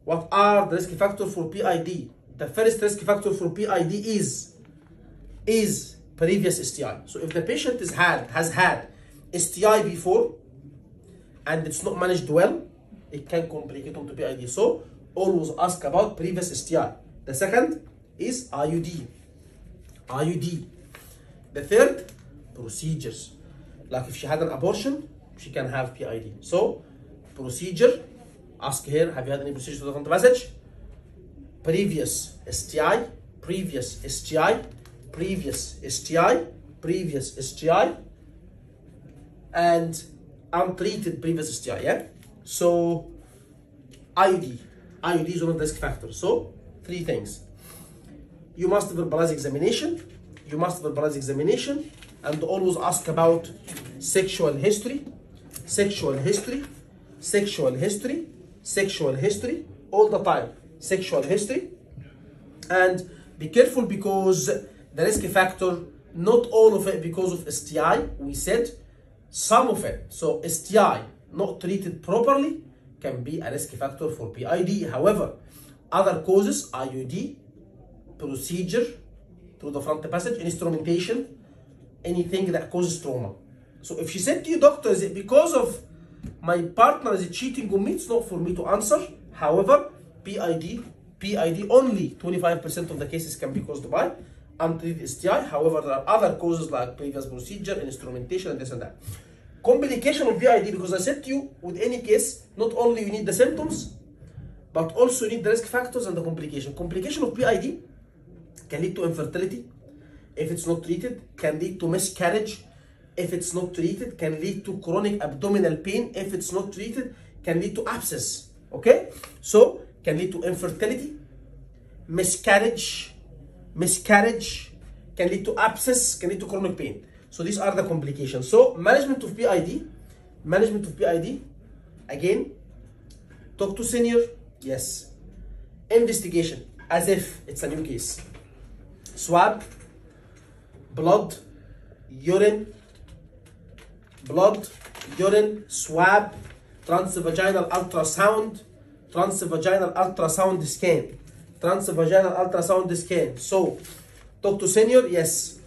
What are the risk factors for PID? The first risk factor for PID is previous STI. So if the patient has had STI before and it's not managed well, it can complicate onto PID. So always ask about previous STI. The second is IUD. The third, procedures. Like if she had an abortion, she can have PID. So procedure, ask her, have you had any procedure to the front passage? Previous STI, previous STI, previous STI, previous STI, and untreated previous STI, yeah? So IUD is one of the risk factors. So 3 things. You must verbalize examination. And always ask about sexual history, all the time. Sexual history. And be careful because the risk factor, not all of it because of STI, we said some of it. So STI not treated properly can be a risk factor for PID. However, other causes, IUD, procedure through the front passage, instrumentation, anything that causes trauma. So if she said to you, doctor, is it because of my partner is cheating on me? It's not for me to answer. However, PID only 25% of the cases can be caused by untreated STI. However, there are other causes like previous procedure, instrumentation, and this and that. Complication of PID, because I said to you, with any case, not only you need the symptoms, but also you need the risk factors and the complication. Complication of PID can lead to infertility if it's not treated, can lead to miscarriage if it's not treated, can lead to chronic abdominal pain if it's not treated, can lead to abscess. Okay? So, can lead to infertility, miscarriage, can lead to abscess, can lead to chronic pain. So these are the complications. So management of PID, again, talk to senior, yes. Investigation, as if it's a new case. Swab, blood, urine, swab, transvaginal ultrasound scan. So, talk to senior, yes.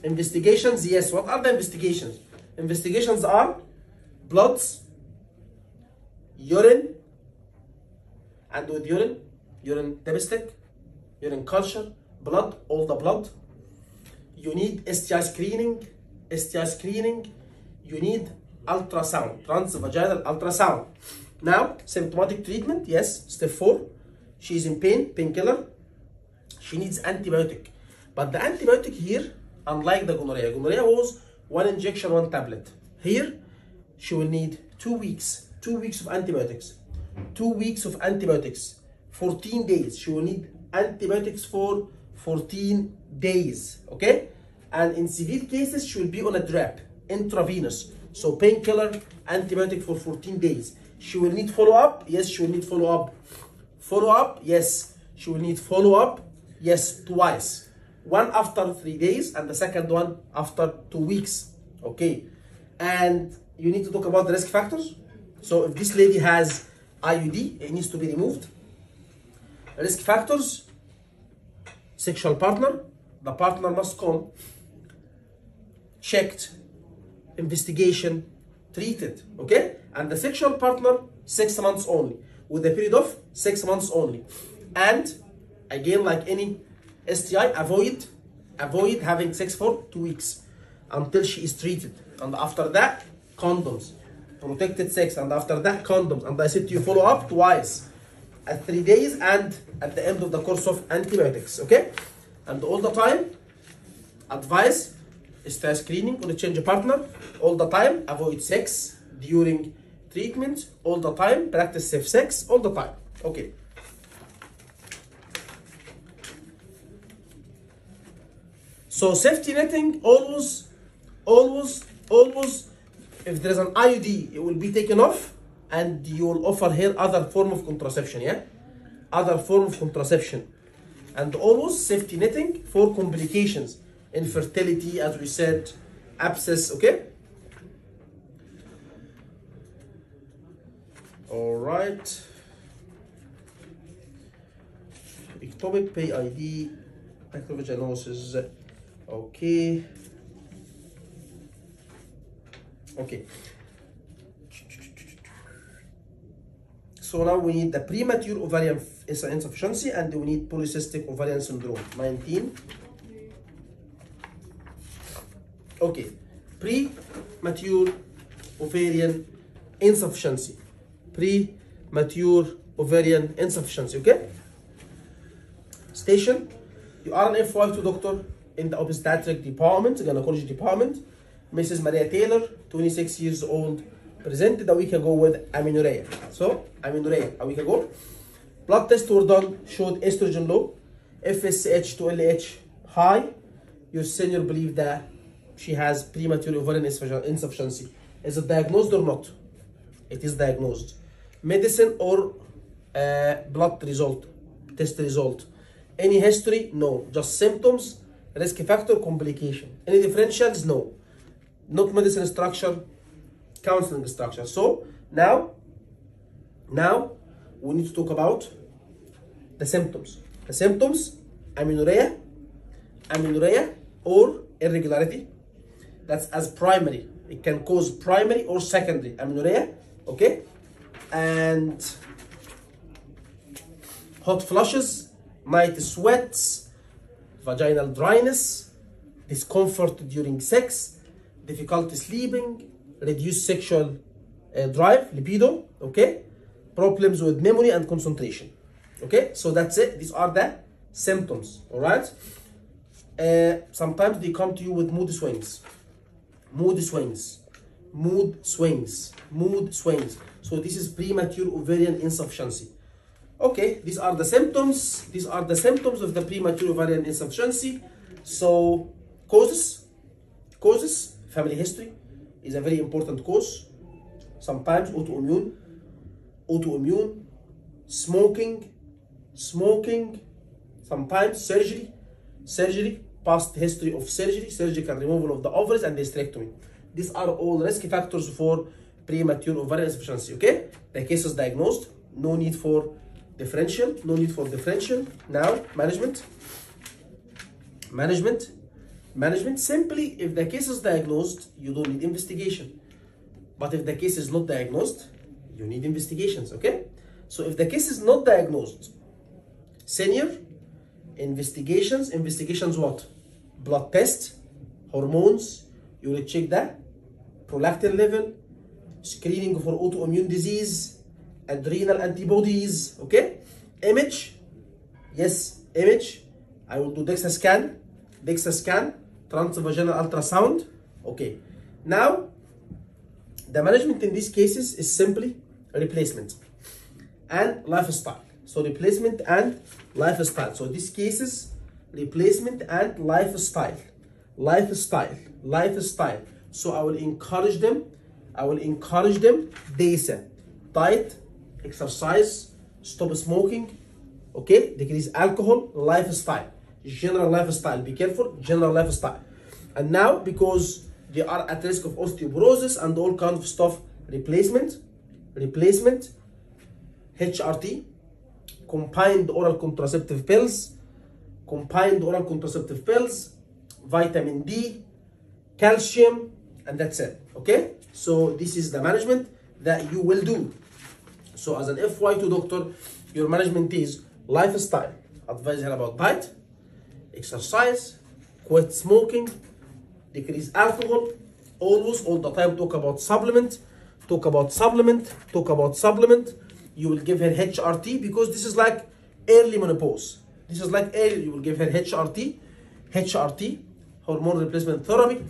Investigations, yes. What are the investigations? Investigations are bloods, urine, and with urine dipstick, urine culture, blood, all the blood. You need STI screening, you need ultrasound, transvaginal ultrasound. Now, symptomatic treatment, yes, step 4. She is in pain, painkiller. She needs antibiotic. But the antibiotic here, unlike the gonorrhea was 1 injection, 1 tablet. Here, she will need 2 weeks, 2 weeks of antibiotics. 2 weeks of antibiotics, 14 days. She will need antibiotics for 14 days, okay? And in severe cases, she will be on a drip, intravenous. So painkiller, antibiotic for 14 days. She will need follow-up, yes, she will need follow-up. Follow-up, yes, she will need follow-up, yes, twice. One after 3 days and the second one after 2 weeks, okay? And you need to talk about the risk factors. So if this lady has IUD, it needs to be removed. Risk factors, sexual partner, the partner must come, checked, investigation, treated, okay? And the sexual partner, 6 months only, with a period of 6 months only. And again, like any STI, avoid having sex for 2 weeks until she is treated. And after that, condoms, protected sex, and after that, condoms. And I said to you, follow up twice, at 3 days and at the end of the course of antibiotics, okay? And all the time, advise STI screening or change a partner. All the time, avoid sex during treatment all the time, practice safe sex all the time. Okay. So safety netting always, if there is an IUD, it will be taken off and you will offer here other form of contraception, yeah? Other form of contraception. And always safety netting for complications, infertility, as we said, abscess, okay? All right. Ectopic, pay ID, activagenosis, okay. Okay. So now we need the premature ovarian insufficiency and we need polycystic ovarian syndrome. 19. Okay. Premature ovarian insufficiency. Premature ovarian insufficiency. Okay. Station. You are an FY2 doctor in the obstetric department, gynecology department. Mrs. Maria Taylor, 26 years old, presented a week ago with amenorrhea. So, amenorrhea a week ago. Blood tests were done, showed estrogen low, FSH to LH high. Your senior believed that she has premature ovarian insufficiency. Is it diagnosed or not? It is diagnosed. Medicine or blood result, test result. Any history? No. Just symptoms, risk factor, complication. Any differentials? No. Not medicine structure, counseling structure. So now we need to talk about the symptoms. The symptoms: amenorrhea or irregularity. That's as primary. It can cause primary or secondary amenorrhea. Okay, and hot flushes, night sweats, vaginal dryness, discomfort during sex, difficulty sleeping, reduced sexual drive, libido, okay? Problems with memory and concentration, okay? So that's it. These are the symptoms, all right? Sometimes they come to you with mood swings. So this is premature ovarian insufficiency. Okay, these are the symptoms. These are the symptoms of the premature ovarian insufficiency. So causes, family history is a very important cause. Sometimes autoimmune, smoking, sometimes surgery, past history of surgical removal of the ovaries and hysterectomy. These are all risk factors for premature ovarian insufficiency, okay? The case is diagnosed, no need for differential. Now, management, simply if the case is diagnosed, you don't need investigation. But if the case is not diagnosed, you need investigations, okay? So if the case is not diagnosed, senior, investigations what? Blood test, hormones, you will check the prolactin level, screening for autoimmune disease, adrenal antibodies, okay? Image, yes, image. I will do DEXA scan, transvaginal ultrasound, okay? Now, the management in these cases is simply replacement and lifestyle. So replacement and lifestyle. So these cases, replacement and lifestyle. So I will encourage them, DESA, diet, exercise, stop smoking, okay, decrease alcohol, lifestyle, general lifestyle, be careful, general lifestyle. And now, because they are at risk of osteoporosis and all kinds of stuff, replacement, HRT, combined oral contraceptive pills, vitamin D, calcium, and that's it, okay? So this is the management that you will do. So as an FY2 doctor, your management is lifestyle, advise her about diet, exercise, quit smoking, decrease alcohol, always all the time talk about supplement. You will give her HRT because this is like early menopause. You will give her HRT, hormone replacement therapy.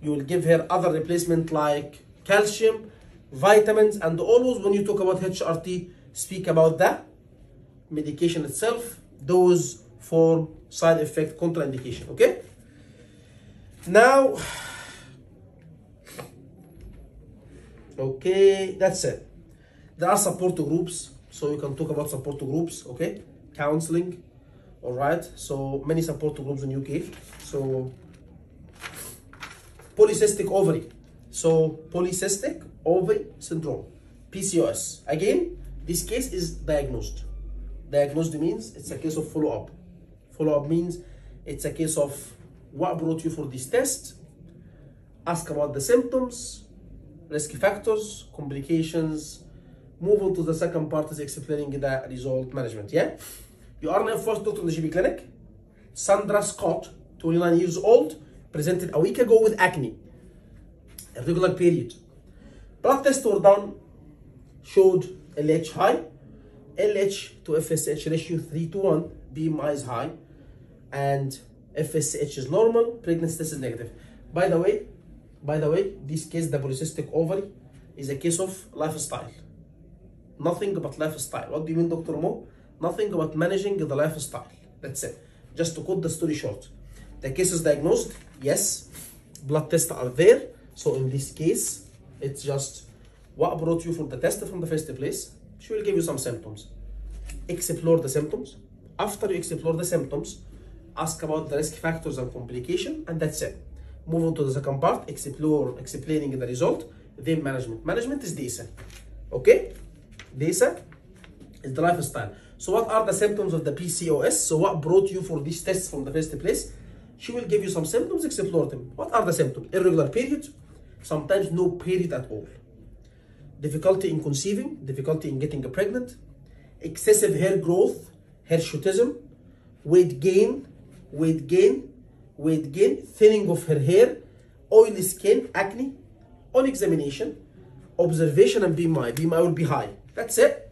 You will give her other replacement like calcium, vitamins, and always when you talk about HRT, speak about the medication itself, dose, form, side effect, contraindication. Okay? Now, okay, that's it. There are support groups, so you can talk about support groups, okay? Counseling, all right? So many support groups in UK. So polycystic ovary. So polycystic ovary syndrome, PCOS. Again, this case is diagnosed. Diagnosed means it's a case of follow-up. Follow-up means it's a case of what brought you for this test, ask about the symptoms, risk factors, complications. Move on to the second part, is explaining the result management. Yeah, you are now first doctor in the GP clinic. Sandra Scott, 29 years old, presented a week ago with acne, irregular period. Blood tests were done, showed LH high, LH to FSH ratio 3:1, BMI is high, and FSH is normal, pregnancy test is negative. By the way, this case, the polycystic ovary, is a case of lifestyle. Nothing but lifestyle. What do you mean, Dr. Mo? Nothing but managing the lifestyle. That's it. Just to cut the story short. The case is diagnosed, yes. Blood tests are there. So in this case, it's just what brought you for the test from the first place. She will give you some symptoms. Explore the symptoms. After you explore the symptoms, ask about the risk factors and complication, and that's it. Move on to the second part, explaining the result, then management. Management is DESA, okay? DESA is the lifestyle. So what are the symptoms of the PCOS? So what brought you for these tests from the first place? She will give you some symptoms, explore them. What are the symptoms? Irregular period, sometimes no period at all. Difficulty in conceiving, difficulty in getting pregnant, excessive hair growth, hirsutism, weight gain, thinning of her hair, oily skin, acne, on examination, observation, and BMI. BMI will be high. That's it.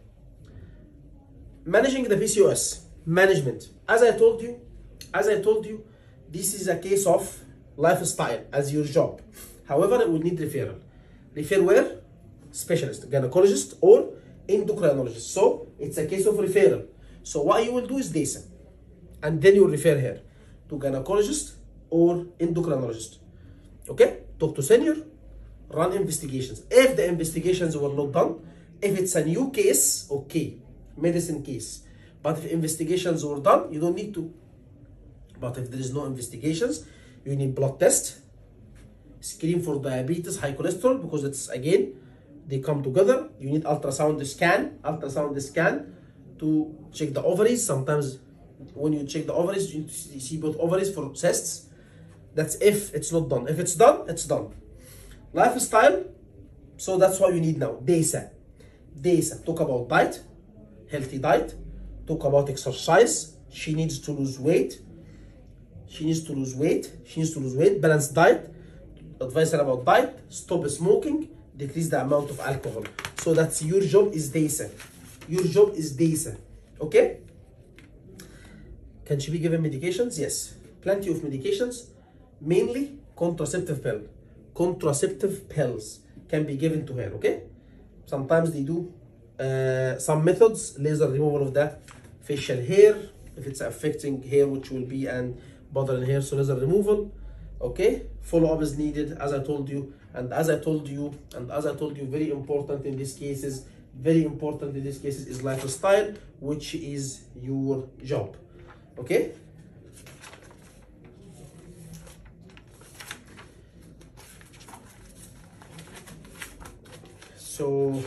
Managing the PCOS. Management. As I told you, this is a case of lifestyle as your job. However, it will need referral. Refer where? Specialist, gynecologist, or endocrinologist. So it's a case of referral. So what you will do is DESA, and then you refer her to gynecologist or endocrinologist. Okay? Talk to senior, run investigations. If the investigations were not done, if it's a new case, okay, medicine case. But if investigations were done, you don't need to. But if there is no investigations, you need blood test, screen for diabetes, high cholesterol, because it's, again, they come together. You need ultrasound scan to check the ovaries. Sometimes when you check the ovaries, you see both ovaries for cysts. That's if it's not done. If it's done, it's done. Lifestyle, so that's what you need now. DESA. Talk about diet, healthy diet. Talk about exercise. She needs to lose weight. Balanced diet. Advice her about diet. Stop smoking. Decrease the amount of alcohol. So that's your job is DESA. Okay? Can she be given medications? Yes. Plenty of medications. Mainly contraceptive pills can be given to her, okay? Sometimes they do some methods, laser removal of the facial hair, if it's affecting hair, which will be and bothering hair, so laser removal, okay? Follow-up is needed, as I told you, very important in these cases, is lifestyle, which is your job, okay? So,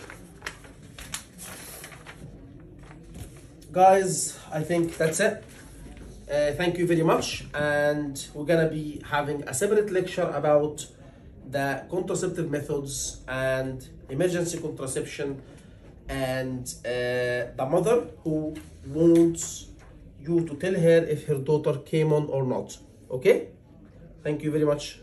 guys, I think that's it. Thank you very much, and we're gonna be having a separate lecture about the contraceptive methods and emergency contraception, and the mother who wants you to tell her if her daughter came on or not. Okay? Thank you very much.